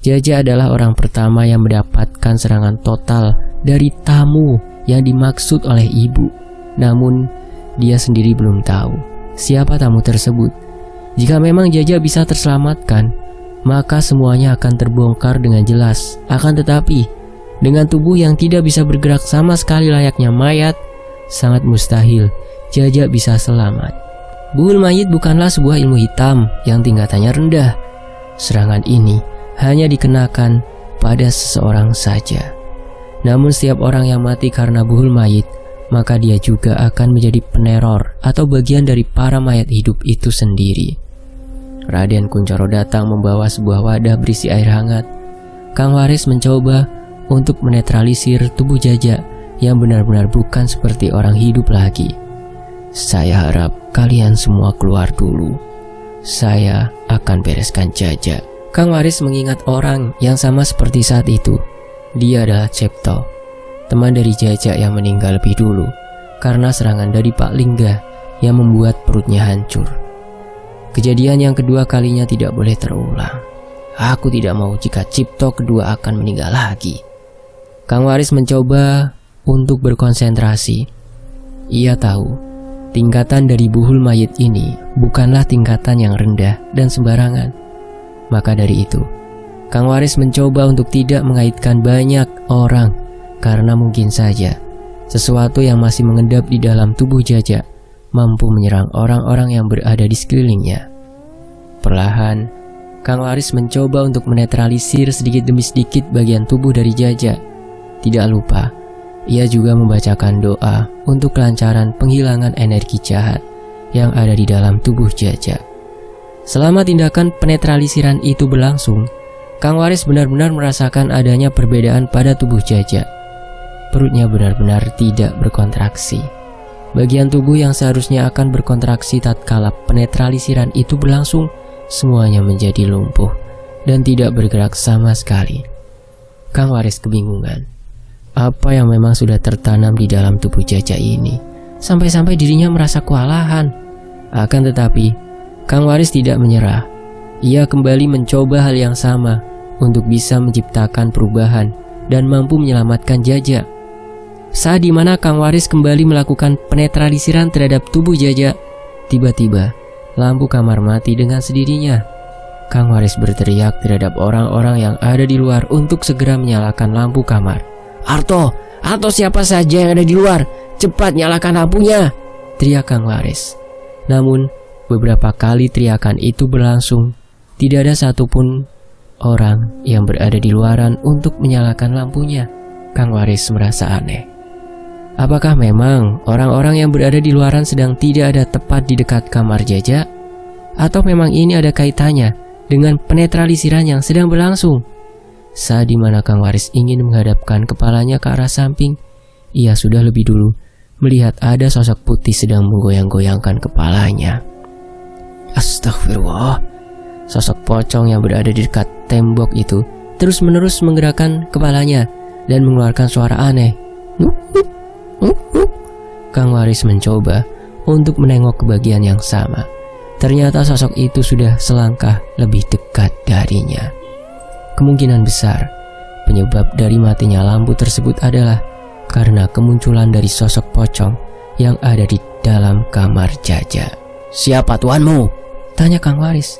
Speaker 1: Jajak adalah orang pertama yang mendapatkan serangan total dari tamu yang dimaksud oleh ibu. Namun, dia sendiri belum tahu siapa tamu tersebut. Jika memang Jajak bisa terselamatkan, maka semuanya akan terbongkar dengan jelas. Akan tetapi, dengan tubuh yang tidak bisa bergerak sama sekali layaknya mayat, sangat mustahil Jajak bisa selamat. Buhul mayit bukanlah sebuah ilmu hitam yang tingkatannya rendah. Serangan ini hanya dikenakan pada seseorang saja. Namun setiap orang yang mati karena buhul mayit, maka dia juga akan menjadi peneror atau bagian dari para mayat hidup itu sendiri. Raden Kuncoro datang membawa sebuah wadah berisi air hangat. Kang Waris mencoba untuk menetralisir tubuh Jaja yang benar-benar bukan seperti orang hidup lagi. Saya harap kalian semua keluar dulu. Saya akan bereskan Jaja. Kang Waris mengingat orang yang sama seperti saat itu. Dia adalah Cipto, teman dari Jaja yang meninggal lebih dulu karena serangan dari Pak Lingga yang membuat perutnya hancur. Kejadian yang kedua kalinya tidak boleh terulang. Aku tidak mau jika Cipto kedua akan meninggal lagi. Kang Waris mencoba untuk berkonsentrasi. Ia tahu tingkatan dari buhul mayit ini bukanlah tingkatan yang rendah dan sembarangan. Maka dari itu, Kang Waris mencoba untuk tidak mengaitkan banyak orang karena mungkin saja sesuatu yang masih mengendap di dalam tubuh Jaja mampu menyerang orang-orang yang berada di sekelilingnya. Perlahan, Kang Waris mencoba untuk menetralisir sedikit demi sedikit bagian tubuh dari Jaja. Tidak lupa, ia juga membacakan doa untuk kelancaran penghilangan energi jahat yang ada di dalam tubuh Jaja. Selama tindakan penetralisiran itu berlangsung, Kang Waris benar-benar merasakan adanya perbedaan pada tubuh Jaja. Perutnya benar-benar tidak berkontraksi. Bagian tubuh yang seharusnya akan berkontraksi tatkala penetralisiran itu berlangsung, semuanya menjadi lumpuh dan tidak bergerak sama sekali. Kang Waris kebingungan. Apa yang memang sudah tertanam di dalam tubuh Jaja ini, sampai-sampai dirinya merasa kewalahan. Akan tetapi, Kang Waris tidak menyerah. Ia kembali mencoba hal yang sama untuk bisa menciptakan perubahan dan mampu menyelamatkan Jaja. Saat dimana Kang Waris kembali melakukan penetralisiran terhadap tubuh Jaja, tiba-tiba lampu kamar mati dengan sendirinya. Kang Waris berteriak terhadap orang-orang yang ada di luar untuk segera menyalakan lampu kamar. Arto siapa saja yang ada di luar, cepat nyalakan lampunya, teriak Kang Waris. Namun, beberapa kali teriakan itu berlangsung, tidak ada satupun orang yang berada di luaran untuk menyalakan lampunya. Kang Waris merasa aneh. Apakah memang orang-orang yang berada di luaran sedang tidak ada tepat di dekat kamar Jaja? Atau memang ini ada kaitannya dengan penetralisiran yang sedang berlangsung? Saat dimana Kang Waris ingin menghadapkan kepalanya ke arah samping, ia sudah lebih dulu melihat ada sosok putih sedang menggoyang-goyangkan kepalanya. Astagfirullah. Sosok pocong yang berada di dekat tembok itu terus-menerus menggerakkan kepalanya dan mengeluarkan suara aneh. Kang Waris mencoba untuk menengok ke bagian yang sama. Ternyata sosok itu sudah selangkah lebih dekat darinya. Kemungkinan besar penyebab dari matinya lampu tersebut adalah karena kemunculan dari sosok pocong yang ada di dalam kamar Jaja. Siapa tuanmu? Tanya Kang Waris.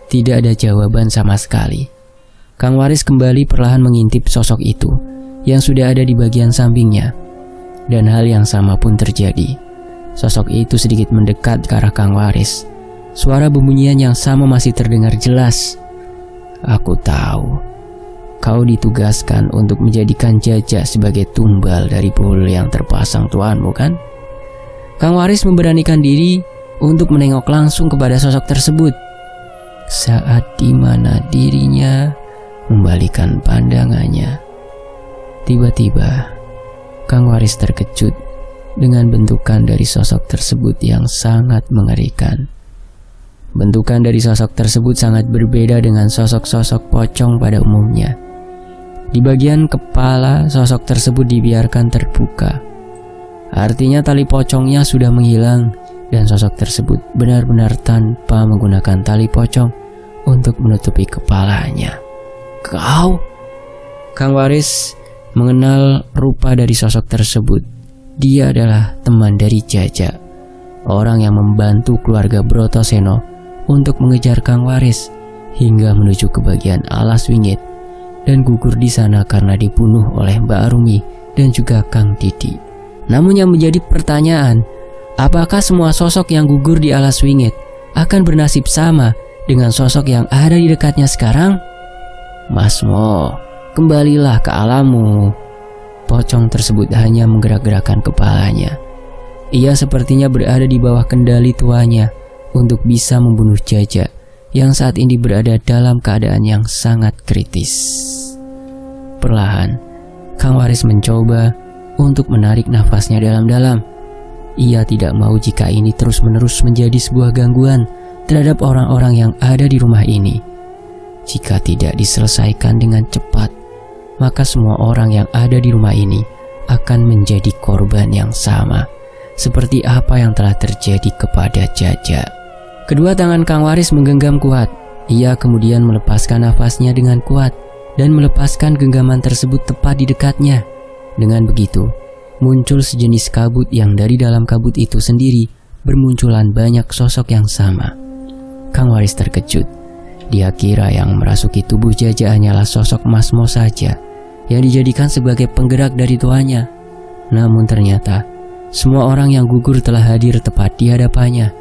Speaker 1: Tidak ada jawaban sama sekali. Kang Waris kembali perlahan mengintip sosok itu yang sudah ada di bagian sampingnya. Dan hal yang sama pun terjadi. Sosok itu sedikit mendekat ke arah Kang Waris. Suara bembunyian yang sama masih terdengar jelas. Aku tahu, kau ditugaskan untuk menjadikan Jaja sebagai tumbal dari buhul yang terpasang tuanmu, kan? Kang Waris memberanikan diri untuk menengok langsung kepada sosok tersebut. Saat dimana dirinya membalikan pandangannya, tiba-tiba Kang Waris terkejut dengan bentukan dari sosok tersebut yang sangat mengerikan. Bentukan dari sosok tersebut sangat berbeda dengan sosok-sosok pocong pada umumnya. Di bagian kepala, sosok tersebut dibiarkan terbuka. Artinya tali pocongnya sudah menghilang dan sosok tersebut benar-benar tanpa menggunakan tali pocong untuk menutupi kepalanya. Kau? Kang Waris mengenal rupa dari sosok tersebut. Dia adalah teman dari Jaja, orang yang membantu keluarga Brotoseno untuk mengejar Kang Waris hingga menuju ke bagian alas wingit dan gugur di sana karena dibunuh oleh Mbak Arumi dan juga Kang Didi. Namun yang menjadi pertanyaan, apakah semua sosok yang gugur di alas wingit akan bernasib sama dengan sosok yang ada di dekatnya sekarang? Mas Mo, kembalilah ke alammu. Pocong tersebut hanya menggerak-gerakkan kepalanya. Ia sepertinya berada di bawah kendali tuanya untuk bisa membunuh Jaja yang saat ini berada dalam keadaan yang sangat kritis. Perlahan, Kang Waris mencoba untuk menarik nafasnya dalam-dalam. Ia tidak mau jika ini terus-menerus menjadi sebuah gangguan terhadap orang-orang yang ada di rumah ini. Jika tidak diselesaikan dengan cepat, maka semua orang yang ada di rumah ini akan menjadi korban yang sama, seperti apa yang telah terjadi kepada Jaja. Kedua tangan Kang Waris menggenggam kuat. Ia kemudian melepaskan nafasnya dengan kuat dan melepaskan genggaman tersebut tepat di dekatnya. Dengan begitu, muncul sejenis kabut yang dari dalam kabut itu sendiri bermunculan banyak sosok yang sama. Kang Waris terkejut. Dia kira yang merasuki tubuh Jaja hanyalah sosok Mas Mo saja yang dijadikan sebagai penggerak dari tuannya. Namun ternyata semua orang yang gugur telah hadir tepat di hadapannya.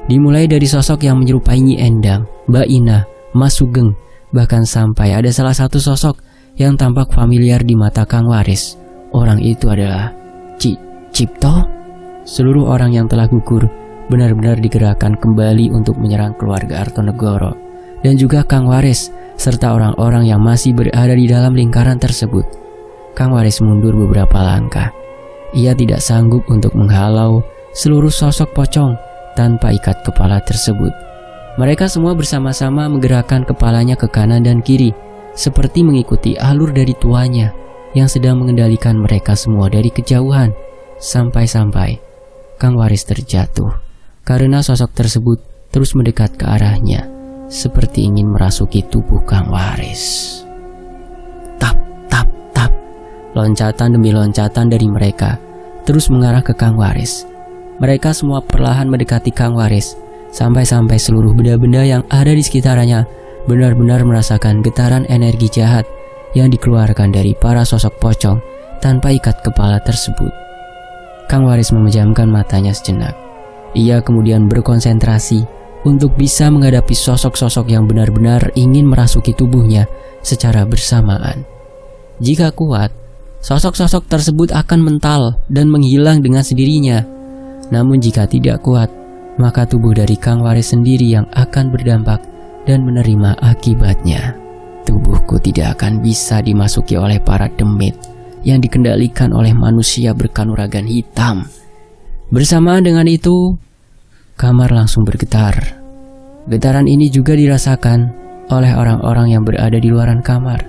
Speaker 1: Dimulai dari sosok yang menyerupai Nyi Endang, Mbak Ina, Mas Sugeng, bahkan sampai ada salah satu sosok yang tampak familiar di mata Kang Waris. Orang itu adalah Cipto. Seluruh orang yang telah gugur benar-benar digerakkan kembali untuk menyerang keluarga Artonegoro dan juga Kang Waris serta orang-orang yang masih berada di dalam lingkaran tersebut. Kang Waris mundur beberapa langkah. Ia tidak sanggup untuk menghalau seluruh sosok pocong tanpa ikat kepala tersebut. Mereka semua bersama-sama menggerakkan kepalanya ke kanan dan kiri seperti mengikuti alur dari tuannya yang sedang mengendalikan mereka semua dari kejauhan. Sampai-sampai Kang Waris terjatuh karena sosok tersebut terus mendekat ke arahnya seperti ingin merasuki tubuh Kang Waris. Tap, tap, tap. Loncatan demi loncatan dari mereka terus mengarah ke Kang Waris. Mereka semua perlahan mendekati Kang Waris sampai-sampai seluruh benda-benda yang ada di sekitarnya benar-benar merasakan getaran energi jahat yang dikeluarkan dari para sosok pocong tanpa ikat kepala tersebut. Kang Waris memejamkan matanya sejenak. Ia kemudian berkonsentrasi untuk bisa menghadapi sosok-sosok yang benar-benar ingin merasuki tubuhnya secara bersamaan. Jika kuat, sosok-sosok tersebut akan mental dan menghilang dengan sendirinya. Namun jika tidak kuat, maka tubuh dari Kang Waris sendiri yang akan berdampak dan menerima akibatnya. Tubuhku tidak akan bisa dimasuki oleh para demit yang dikendalikan oleh manusia berkanuragan hitam. Bersamaan dengan itu, kamar langsung bergetar. Getaran ini juga dirasakan oleh orang-orang yang berada di luaran kamar.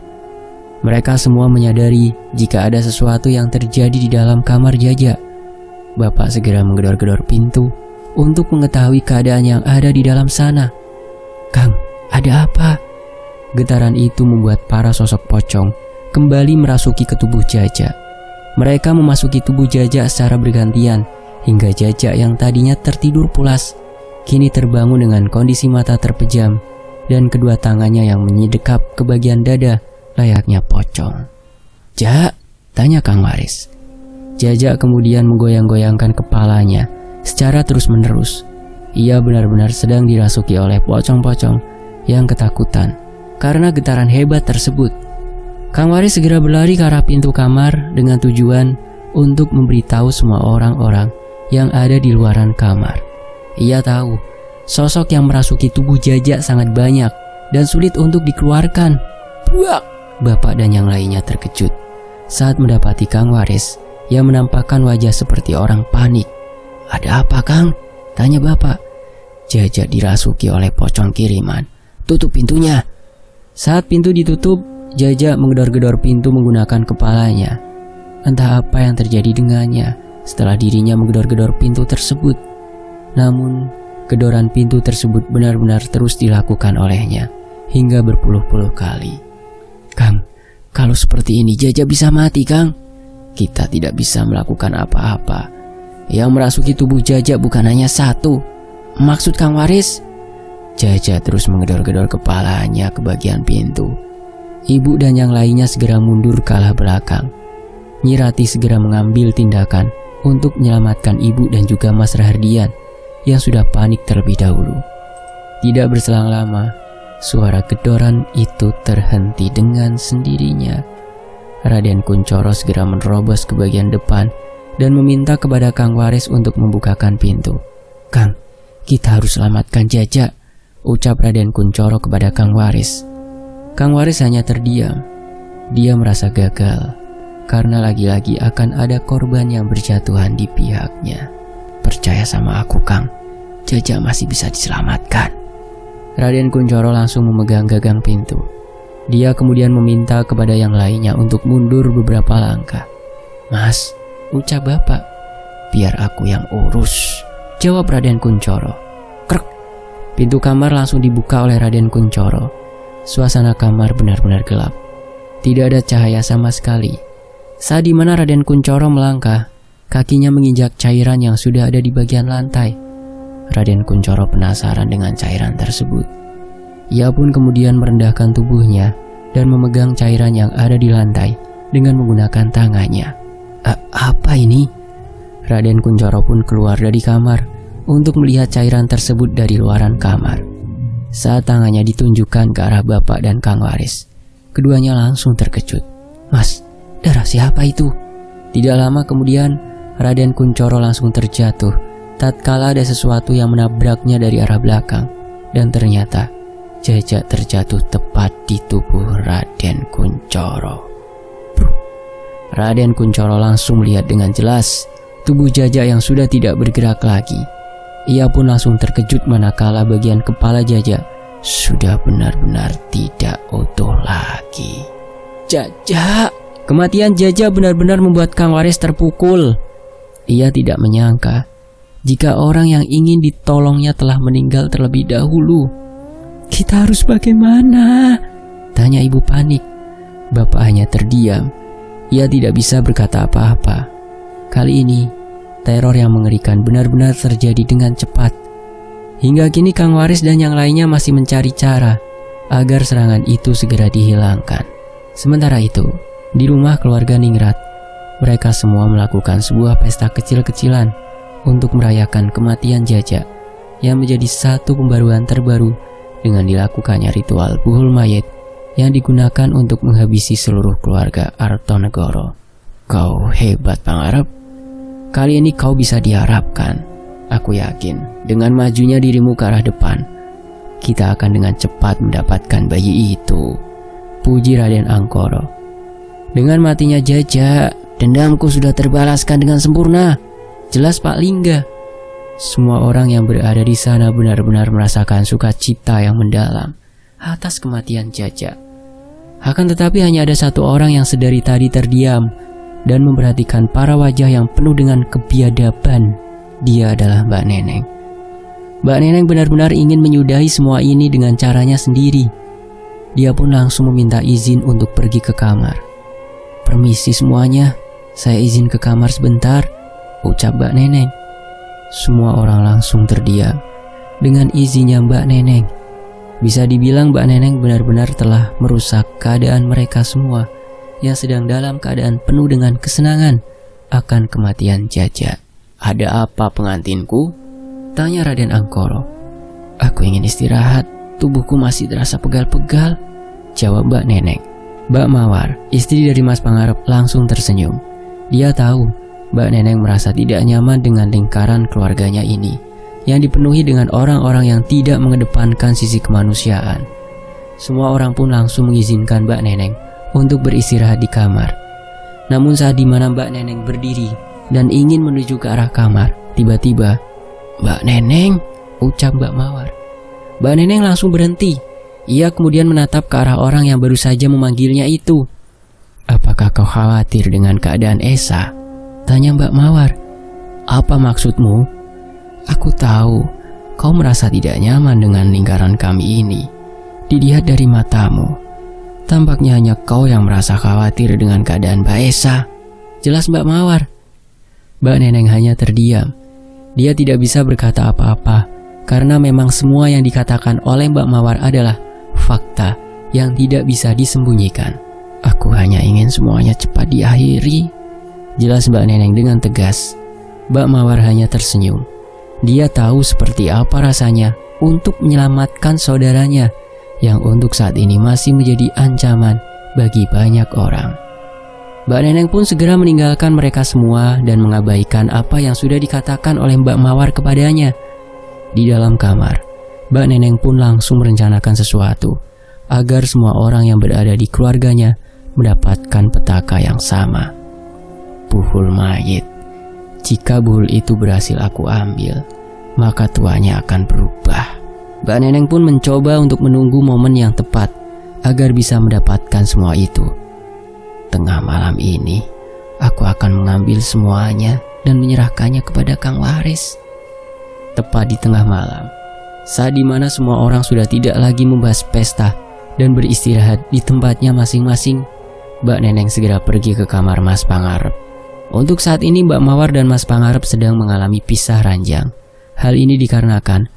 Speaker 1: Mereka semua menyadari jika ada sesuatu yang terjadi di dalam kamar Jaja. Bapak segera menggedor-gedor pintu untuk mengetahui keadaan yang ada di dalam sana. "Kang, ada apa?" Getaran itu membuat para sosok pocong kembali merasuki ke tubuh Jaja. Mereka memasuki tubuh Jaja secara bergantian hingga Jaja yang tadinya tertidur pulas kini terbangun dengan kondisi mata terpejam dan kedua tangannya yang menyedekap ke bagian dada layaknya pocong. "Ja?" tanya Kang Waris. Jaja kemudian menggoyang-goyangkan kepalanya secara terus-menerus. Ia benar-benar sedang dirasuki oleh pocong-pocong yang ketakutan karena getaran hebat tersebut. Kang Waris segera berlari ke arah pintu kamar dengan tujuan untuk memberitahu semua orang-orang yang ada di luaran kamar. Ia tahu sosok yang merasuki tubuh Jaja sangat banyak dan sulit untuk dikeluarkan. "Buak!" Bapak dan yang lainnya terkejut saat mendapati Kang Waris yang menampakkan wajah seperti orang panik. "Ada apa, Kang?" tanya Bapak. "Jaja dirasuki oleh pocong kiriman. Tutup pintunya." Saat pintu ditutup, Jaja menggedor-gedor pintu menggunakan kepalanya. Entah apa yang terjadi dengannya setelah dirinya menggedor-gedor pintu tersebut. Namun, gedoran pintu tersebut benar-benar terus dilakukan olehnya hingga berpuluh-puluh kali. "Kang, kalau seperti ini Jaja bisa mati, Kang. Kita tidak bisa melakukan apa-apa. Yang merasuki tubuh Jaja bukan hanya satu. Maksud Kang Waris?" Jaja terus menggedor-gedor kepalanya ke bagian pintu. Ibu dan yang lainnya segera mundur ke arah belakang. Nyi Rati segera mengambil tindakan untuk menyelamatkan ibu dan juga Mas Rahardian yang sudah panik terlebih dahulu. Tidak berselang lama, suara gedoran itu terhenti dengan sendirinya. Raden Kuncoro segera menerobos ke bagian depan dan meminta kepada Kang Waris untuk membukakan pintu. "Kang, kita harus selamatkan Jaja," ucap Raden Kuncoro kepada Kang Waris. Kang Waris hanya terdiam. Dia merasa gagal karena lagi-lagi akan ada korban yang berjatuhan di pihaknya. Percaya sama aku, Kang, Jaja masih bisa diselamatkan. Raden Kunchoro langsung memegang gagang pintu. Dia kemudian meminta kepada yang lainnya untuk mundur beberapa langkah. Mas, ucap bapak. Biar aku yang urus, jawab Raden Kunchoro. Krek. Pintu kamar langsung dibuka oleh Raden Kunchoro. Suasana kamar benar-benar gelap. Tidak ada cahaya sama sekali. Saat dimana Raden Kunchoro melangkah, kakinya menginjak cairan yang sudah ada di bagian lantai. Raden Kunchoro penasaran dengan cairan tersebut. Ia pun kemudian merendahkan tubuhnya dan memegang cairan yang ada di lantai dengan menggunakan tangannya. Apa ini? Raden Kunchoro pun keluar dari kamar untuk melihat cairan tersebut dari luaran kamar. Saat tangannya ditunjukkan ke arah bapak dan Kang Waris, keduanya langsung terkejut. Mas, darah siapa itu? Tidak lama kemudian, Raden Kunchoro langsung terjatuh tatkala ada sesuatu yang menabraknya dari arah belakang, dan ternyata Jaja terjatuh tepat di tubuh Raden Kunchoro. Raden Kunchoro langsung melihat dengan jelas tubuh Jaja yang sudah tidak bergerak lagi. Ia pun langsung terkejut manakala bagian kepala Jaja sudah benar-benar tidak utuh lagi. Jaja! Kematian Jaja benar-benar membuat Kang Waris terpukul. Ia tidak menyangka jika orang yang ingin ditolongnya telah meninggal terlebih dahulu. Kita harus bagaimana? Tanya ibu panik. Bapak hanya terdiam. Ia tidak bisa berkata apa-apa. Kali ini, teror yang mengerikan benar-benar terjadi dengan cepat. Hingga kini Kang Waris dan yang lainnya masih mencari cara agar serangan itu segera dihilangkan. Sementara itu, di rumah keluarga Ningrat, mereka semua melakukan sebuah pesta kecil-kecilan untuk merayakan kematian Jaja yang menjadi satu pembaruan terbaru dengan dilakukannya ritual buhul mayit yang digunakan untuk menghabisi seluruh keluarga Artonegoro. Kau hebat, Pangarep. Kali ini kau bisa diharapkan. Aku yakin dengan majunya dirimu ke arah depan, kita akan dengan cepat mendapatkan bayi itu, puji Raden Angkoro. Dengan matinya Jaja, dendamku sudah terbalaskan dengan sempurna. Jelas Pak Lingga. Semua orang yang berada di sana benar-benar merasakan sukacita yang mendalam atas kematian Jaja. Akan tetapi hanya ada satu orang yang sedari tadi terdiam dan memperhatikan para wajah yang penuh dengan kebiadaban. Dia adalah Mbak Neneng. Mbak Neneng benar-benar ingin menyudahi semua ini dengan caranya sendiri. Dia pun langsung meminta izin untuk pergi ke kamar. Permisi semuanya, saya izin ke kamar sebentar, ucap Mbak Neneng. Semua orang langsung terdiam dengan izinnya Mbak Neneng. Bisa dibilang Mbak Neneng benar-benar telah merusak keadaan mereka semua yang sedang dalam keadaan penuh dengan kesenangan akan kematian Jaja. Ada apa pengantinku? Tanya Raden Angkoro. Aku ingin istirahat, tubuhku masih terasa pegal-pegal, jawab Mbak Neneng. Mbak Mawar, istri dari Mas Pangarep, langsung tersenyum. Dia tahu Mbak Neneng merasa tidak nyaman dengan lingkaran keluarganya ini yang dipenuhi dengan orang-orang yang tidak mengedepankan sisi kemanusiaan. Semua orang pun langsung mengizinkan Mbak Neneng untuk beristirahat di kamar. Namun saat dimana Mbak Neneng berdiri dan ingin menuju ke arah kamar, tiba-tiba, Mbak Neneng, ucap Mbak Mawar. Mbak Neneng langsung berhenti. Ia kemudian menatap ke arah orang yang baru saja memanggilnya itu. Apakah kau khawatir dengan keadaan Esa? Tanya Mbak Mawar. Apa maksudmu? Aku tahu kau merasa tidak nyaman dengan lingkaran kami ini. Dilihat dari matamu, tampaknya hanya kau yang merasa khawatir dengan keadaan Mbak Esa. Jelas Mbak Mawar. Mbak Neneng hanya terdiam. Dia tidak bisa berkata apa-apa karena memang semua yang dikatakan oleh Mbak Mawar adalah fakta yang tidak bisa disembunyikan. Aku hanya ingin semuanya cepat diakhiri, jelas Mbak Neneng dengan tegas. Mbak Mawar hanya tersenyum. Dia tahu seperti apa rasanya untuk menyelamatkan saudaranya yang untuk saat ini masih menjadi ancaman bagi banyak orang. Mbak Neneng pun segera meninggalkan mereka semua dan mengabaikan apa yang sudah dikatakan oleh Mbak Mawar kepadanya. Di dalam kamar, Mbak Neneng pun langsung merencanakan sesuatu agar semua orang yang berada di keluarganya mendapatkan petaka yang sama. buhul mayit. Jika buhul itu berhasil aku ambil, maka tuanya akan berubah. Mbak Neneng pun mencoba untuk menunggu momen yang tepat agar bisa mendapatkan semua itu. Tengah malam ini, aku akan mengambil semuanya dan menyerahkannya kepada Kang Waris. Tepat di tengah malam, saat dimana semua orang sudah tidak lagi membahas pesta dan beristirahat di tempatnya masing-masing, Mbak Neneng segera pergi ke kamar Mas Pangarep. Untuk saat ini Mbak Mawar dan Mas Pangarep sedang mengalami pisah ranjang. Hal ini dikarenakan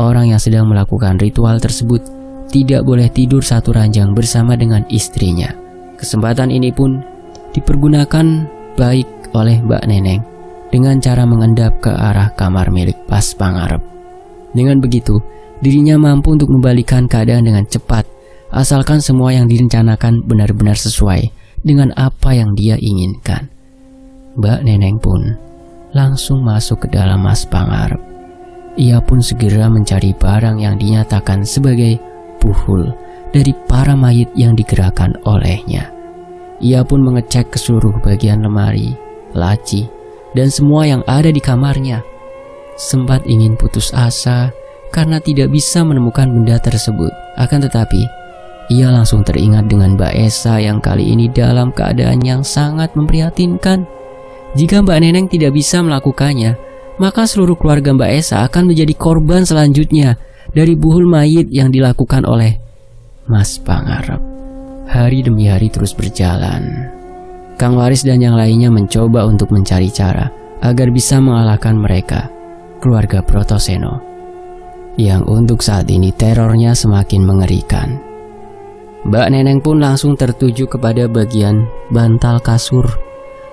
Speaker 1: orang yang sedang melakukan ritual tersebut tidak boleh tidur satu ranjang bersama dengan istrinya. Kesempatan ini pun dipergunakan baik oleh Mbak Neneng dengan cara mengendap ke arah kamar milik Mas Pangarep. Dengan begitu, dirinya mampu untuk membalikan keadaan dengan cepat, asalkan semua yang direncanakan benar-benar sesuai dengan apa yang dia inginkan. Mbak Neneng pun langsung masuk ke dalam Mas Pangarep. Ia pun segera mencari barang yang dinyatakan sebagai buhul dari para mayit yang digerakkan olehnya. Ia pun mengecek ke seluruh bagian lemari, laci, dan semua yang ada di kamarnya. Sempat ingin putus asa karena tidak bisa menemukan benda tersebut. Akan tetapi, ia langsung teringat dengan Mbak Esa yang kali ini dalam keadaan yang sangat memprihatinkan. Jika Mbak Neneng tidak bisa melakukannya, maka seluruh keluarga Mbak Esa akan menjadi korban selanjutnya dari buhul mayit yang dilakukan oleh Mas Pangarep. Hari demi hari terus berjalan. Kang Waris dan yang lainnya mencoba untuk mencari cara agar bisa mengalahkan mereka, keluarga Brotoseno, yang untuk saat ini terornya semakin mengerikan. Mbak Neneng pun langsung tertuju kepada bagian bantal kasur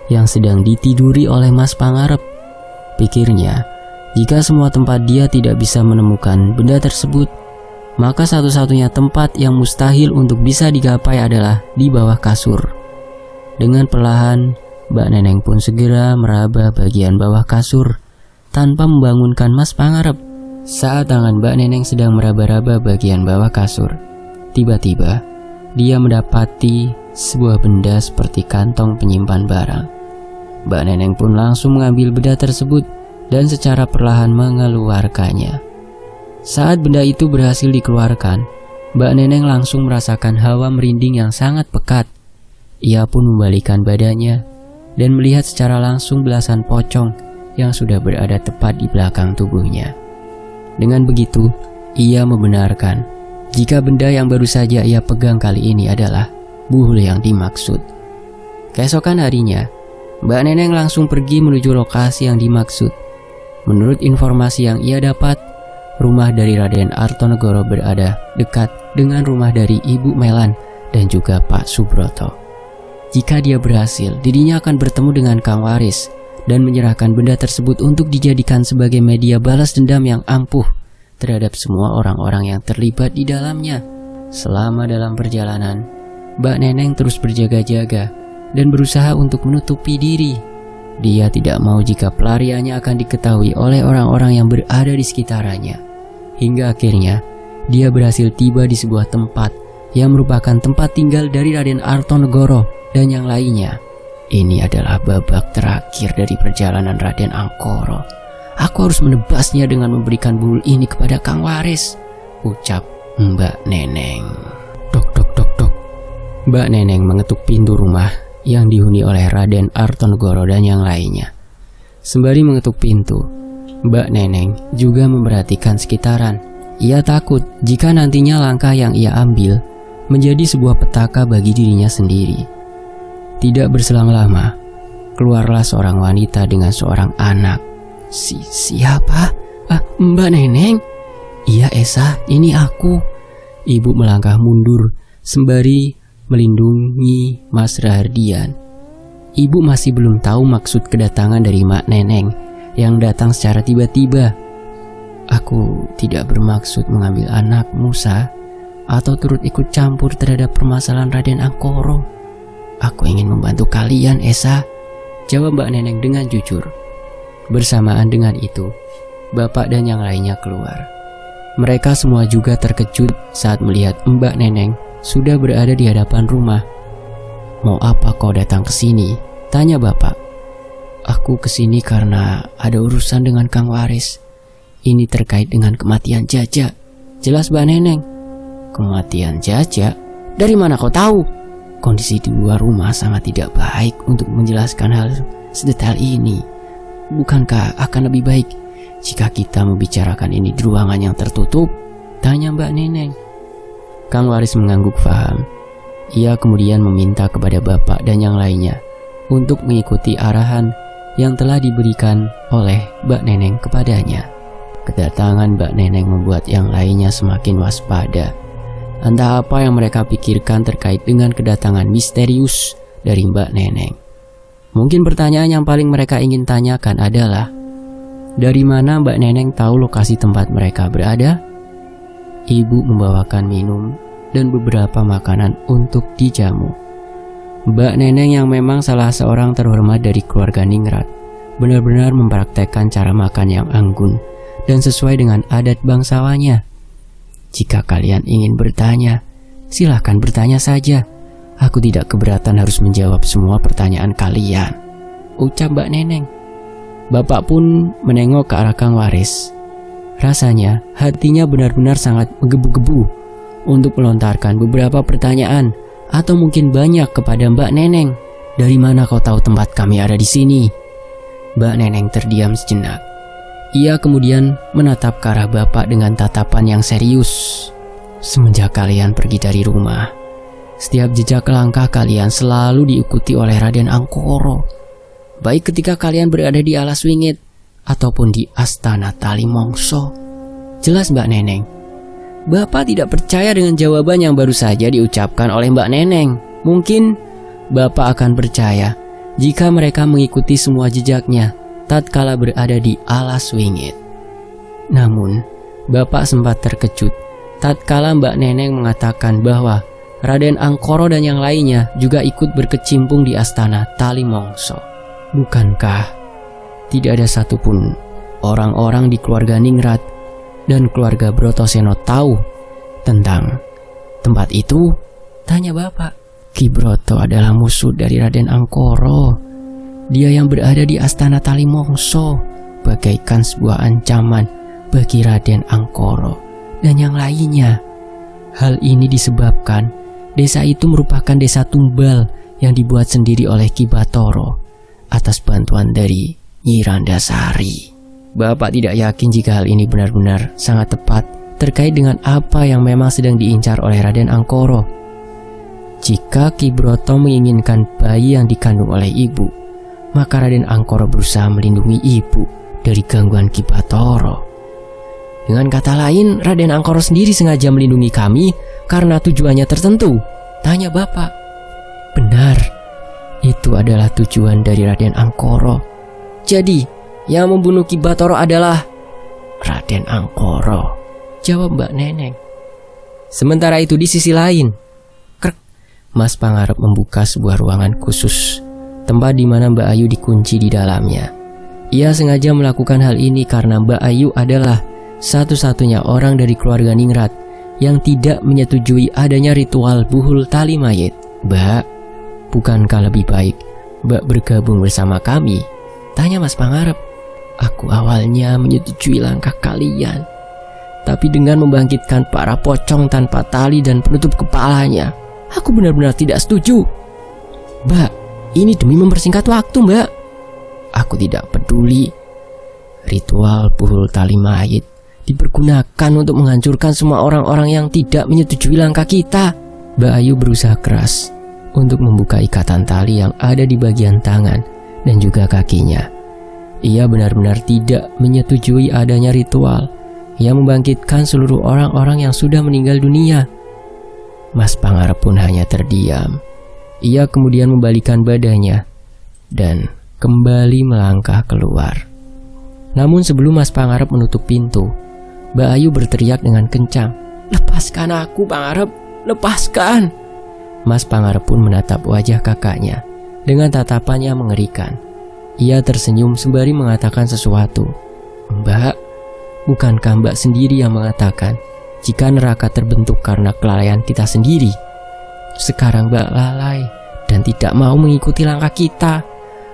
Speaker 1: yang sedang ditiduri oleh Mas Pangarep. Pikirnya, jika semua tempat dia tidak bisa menemukan benda tersebut, maka satu-satunya tempat yang mustahil untuk bisa digapai adalah di bawah kasur. Dengan perlahan, Mbak Neneng pun segera meraba bagian bawah kasur tanpa membangunkan Mas Pangarep. Saat tangan Mbak Neneng sedang meraba-raba bagian bawah kasur, tiba-tiba dia mendapati sebuah benda seperti kantong penyimpan barang. Mbak Neneng pun langsung mengambil benda tersebut dan secara perlahan mengeluarkannya. Saat benda itu berhasil dikeluarkan, Mbak Neneng langsung merasakan hawa merinding yang sangat pekat. Ia pun membalikkan badannya dan melihat secara langsung belasan pocong yang sudah berada tepat di belakang tubuhnya. Dengan begitu, ia membenarkan jika benda yang baru saja ia pegang kali ini adalah buhul yang dimaksud. Keesokan harinya, Mbak Neneng langsung pergi menuju lokasi yang dimaksud. Menurut informasi yang ia dapat, rumah dari Raden Artonegoro berada dekat dengan rumah dari Ibu Melan dan juga Pak Subroto. Jika dia berhasil, dirinya akan bertemu dengan Kang Waris dan menyerahkan benda tersebut untuk dijadikan sebagai media balas dendam yang ampuh terhadap semua orang-orang yang terlibat di dalamnya. Selama dalam perjalanan, Mbak Neneng terus berjaga-jaga dan berusaha untuk menutupi diri. Dia tidak mau jika pelariannya akan diketahui oleh orang-orang yang berada di sekitarnya. Hingga akhirnya, dia berhasil tiba di sebuah tempat yang merupakan tempat tinggal dari Raden Artonegoro dan yang lainnya. Ini adalah babak terakhir dari perjalanan Raden Angkoro. Aku harus menebasnya dengan memberikan buhul ini kepada Kang Waris, ucap Mbak Neneng. Dok, dok, dok, dok. Mbak Neneng mengetuk pintu rumah yang dihuni oleh Raden Artonegoro dan yang lainnya. Sembari mengetuk pintu, Mbak Neneng juga memperhatikan sekitaran. Ia takut jika nantinya langkah yang ia ambil menjadi sebuah petaka bagi dirinya sendiri. Tidak berselang lama, keluarlah seorang wanita dengan seorang anak. Siapa? Mbak Neneng? Iya Esa, ini aku. Ibu melangkah mundur sembari melindungi Mas Rahardian. Ibu masih belum tahu maksud kedatangan dari Mak Neneng yang datang secara tiba-tiba. Aku tidak bermaksud mengambil anak Musa atau turut ikut campur terhadap permasalahan Raden Angkoro. Aku ingin membantu kalian, Esa, jawab Mbak Neneng dengan jujur. Bersamaan dengan itu, bapak dan yang lainnya keluar. Mereka semua juga terkejut saat melihat Mbak Neneng sudah berada di hadapan rumah. Mau apa kau datang ke sini? Tanya bapak. Aku kesini karena ada urusan dengan Kang Waris. Ini terkait dengan kematian Jaja. Jelas Mbak Neneng. Kematian Jaja? Dari mana kau tahu? Kondisi di luar rumah sangat tidak baik untuk menjelaskan hal sedetail ini. Bukankah akan lebih baik jika kita membicarakan ini di ruangan yang tertutup? Tanya Mbak Neneng. Kang Waris mengangguk paham. Ia kemudian meminta kepada bapak dan yang lainnya untuk mengikuti arahan yang telah diberikan oleh Mbak Neneng kepadanya. Kedatangan Mbak Neneng membuat yang lainnya semakin waspada. Entah apa yang mereka pikirkan terkait dengan kedatangan misterius dari Mbak Neneng. Mungkin pertanyaan yang paling mereka ingin tanyakan adalah, dari mana Mbak Neneng tahu lokasi tempat mereka berada? Ibu membawakan minum dan beberapa makanan untuk dijamu. Mbak Neneng yang memang salah seorang terhormat dari keluarga Ningrat benar-benar mempraktekkan cara makan yang anggun dan sesuai dengan adat bangsawannya. Jika kalian ingin bertanya, silahkan bertanya saja. Aku tidak keberatan harus menjawab semua pertanyaan kalian, ucap Mbak Neneng. Bapak pun menengok ke arah Kang Waris. Rasanya hatinya benar-benar sangat menggebu-gebu untuk melontarkan beberapa pertanyaan atau mungkin banyak kepada Mbak Neneng. Dari mana kau tahu tempat kami ada di sini? Mbak Neneng terdiam sejenak. Ia kemudian menatap ke arah bapak dengan tatapan yang serius. Semenjak kalian pergi dari rumah, setiap jejak langkah kalian selalu diikuti oleh Raden Angkoro. Baik ketika kalian berada di Alas Wingit ataupun di Astana Tali Mongso. Jelas Mbak Neneng. Bapak tidak percaya dengan jawaban yang baru saja diucapkan oleh Mbak Neneng. Mungkin bapak akan percaya jika mereka mengikuti semua jejaknya tatkala berada di Alas Wingit. Namun, bapak sempat terkejut tatkala Mbak Neneng mengatakan bahwa Raden Angkoro dan yang lainnya juga ikut berkecimpung di Astana Tali Mongso. Bukankah tidak ada satupun orang-orang di keluarga Ningrat dan keluarga Brotoseno tahu tentang tempat itu? Tanya bapak. Ki Broto adalah musuh dari Raden Angkoro. Dia yang berada di Astana Tali Mongso bagaikan sebuah ancaman bagi Raden Angkoro dan yang lainnya. Hal ini disebabkan desa itu merupakan desa tumbal yang dibuat sendiri oleh Ki Batoro atas bantuan dari Nyi Randasari. Bapak tidak yakin jika hal ini benar-benar sangat tepat terkait dengan apa yang memang sedang diincar oleh Raden Angkoro. Jika Ki Broto menginginkan bayi yang dikandung oleh ibu, maka Raden Angkoro berusaha melindungi ibu dari gangguan Ki Batoro. Dengan kata lain, Raden Angkoro sendiri sengaja melindungi kami karena tujuannya tertentu. Tanya bapak. Benar, itu adalah tujuan dari Raden Angkoro. Jadi, yang membunuh Ki Batoro adalah Raden Angkoro, jawab Mbak Neneng. Sementara itu di sisi lain, krek, Mas Pangarep membuka sebuah ruangan khusus, tempat di mana Mbak Ayu dikunci di dalamnya. Ia sengaja melakukan hal ini karena Mbak Ayu adalah satu-satunya orang dari keluarga Ningrat yang tidak menyetujui adanya ritual buhul tali mayit. Mbak, bukankah lebih baik Mbak bergabung bersama kami? Tanya Mas Pangarep. Aku awalnya menyetujui langkah kalian, tapi dengan membangkitkan para pocong tanpa tali dan penutup kepalanya, aku benar-benar tidak setuju. Mbak, ini demi mempersingkat waktu, Mbak. Aku tidak peduli. Ritual buhul tali mayit dipergunakan untuk menghancurkan semua orang-orang yang tidak menyetujui langkah kita. Mbak Ayu berusaha keras untuk membuka ikatan tali yang ada di bagian tangan dan juga kakinya. Ia benar-benar tidak menyetujui adanya ritual yang membangkitkan seluruh orang-orang yang sudah meninggal dunia. Mas Pangarep pun hanya terdiam. Ia kemudian membalikkan badannya dan kembali melangkah keluar. Namun sebelum Mas Pangarep menutup pintu, Mbak Ayu berteriak dengan kencang, "Lepaskan aku, Pangarep! Lepaskan!" Mas Pangarep pun menatap wajah kakaknya dengan tatapan yang mengerikan. Ia tersenyum sembari mengatakan sesuatu. "Mbak, bukankah Mbak sendiri yang mengatakan jika neraka terbentuk karena kelalaian kita sendiri? Sekarang Mbak lalai dan tidak mau mengikuti langkah kita.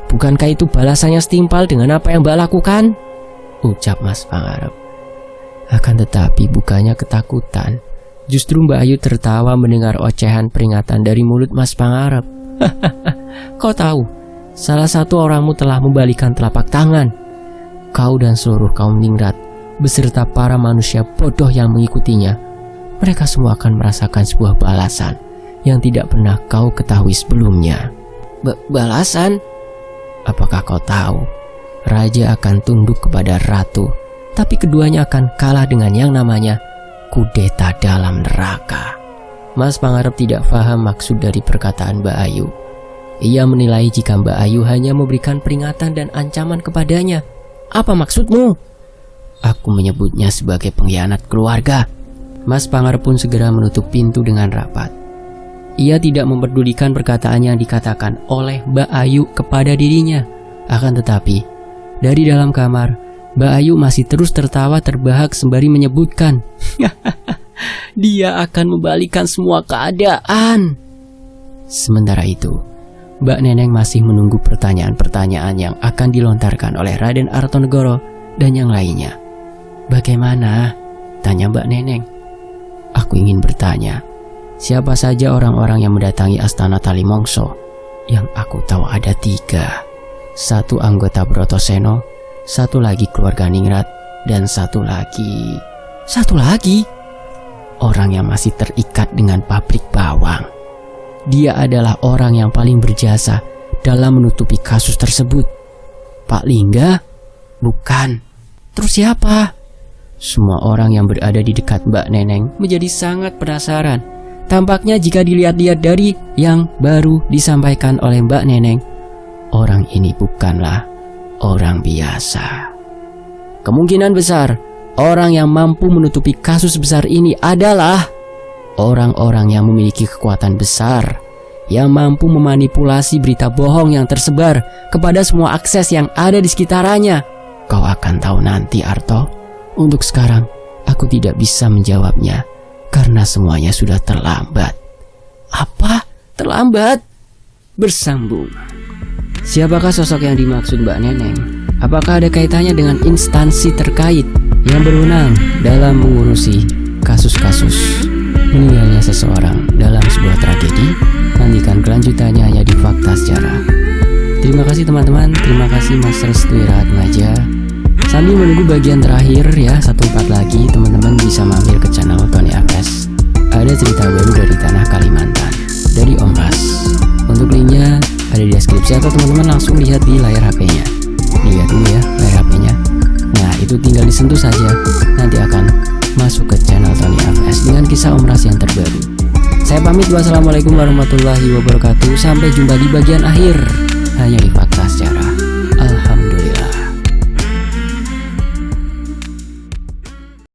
Speaker 1: Bukankah itu balasannya setimpal dengan apa yang Mbak lakukan? Ucap Mas Pangarep. Akan tetapi bukannya ketakutan, justru Mbak Ayu tertawa mendengar ocehan peringatan dari mulut Mas Pangarep. Kau tahu, salah satu orangmu telah membalikan telapak tangan. Kau dan seluruh kaum ningrat beserta para manusia bodoh yang mengikutinya, mereka semua akan merasakan sebuah balasan yang tidak pernah kau ketahui sebelumnya. Balasan? Apakah kau tahu, raja akan tunduk kepada ratu, tapi keduanya akan kalah dengan yang namanya kudeta dalam neraka. Mas Pangarep tidak paham maksud dari perkataan Mbak Ayu. Ia menilai jika Mbak Ayu hanya memberikan peringatan dan ancaman kepadanya. Apa maksudmu? Aku menyebutnya sebagai pengkhianat keluarga. Mas Pangarep pun segera menutup pintu dengan rapat. Ia tidak memperdulikan perkataan yang dikatakan oleh Mbak Ayu kepada dirinya. Akan tetapi, dari dalam kamar, Mbak Ayu masih terus tertawa terbahak sembari menyebutkan, dia akan membalikan semua keadaan. Sementara itu, Mbak Neneng masih menunggu pertanyaan-pertanyaan yang akan dilontarkan oleh Raden Artonegoro dan yang lainnya. Bagaimana? Tanya Mbak Neneng. Aku ingin bertanya, siapa saja orang-orang yang mendatangi Astana Talimongso? Yang aku tahu ada 3. 1 anggota Brotoseno, 1 lagi keluarga Ningrat, dan 1 lagi... 1 lagi? Orang yang masih terikat dengan pabrik bawang. Dia adalah orang yang paling berjasa dalam menutupi kasus tersebut. Pak Lingga? Bukan. Terus siapa? Semua orang yang berada di dekat Mbak Neneng menjadi sangat penasaran. Tampaknya jika dilihat-lihat dari yang baru disampaikan oleh Mbak Neneng, orang ini bukanlah orang biasa. Kemungkinan besar orang yang mampu menutupi kasus besar ini adalah orang-orang yang memiliki kekuatan besar, yang mampu memanipulasi berita bohong yang tersebar kepada semua akses yang ada di sekitarnya. Kau akan tahu nanti, Arto. Untuk sekarang, aku tidak bisa menjawabnya karena semuanya sudah terlambat. Apa? Terlambat? Bersambung. Siapakah sosok yang dimaksud Mbak Neneng? Apakah ada kaitannya dengan instansi terkait yang berwenang dalam mengurusi kasus-kasus meninggalnya seseorang dalam sebuah tragedi? Nantikan kelanjutannya hanya di Fakta Sejarah. Terima kasih teman-teman, terima kasih Mas Restu Ratmaja. Sambil menunggu bagian terakhir ya, 1 part lagi, teman-teman bisa mampir ke channel Tony FS. Ada cerita baru dari tanah Kalimantan, dari Om Ras. Untuk linknya ada di deskripsi atau teman-teman langsung lihat di layar HP-nya. Lihat dulu ya layar HP-nya. Nah, itu tinggal disentuh saja, nanti akan masuk ke channel Tony FS dengan kisah Om Ras yang terbaru. Saya pamit, wassalamualaikum warahmatullahi wabarakatuh. Sampai jumpa di bagian akhir hanya di Fakta.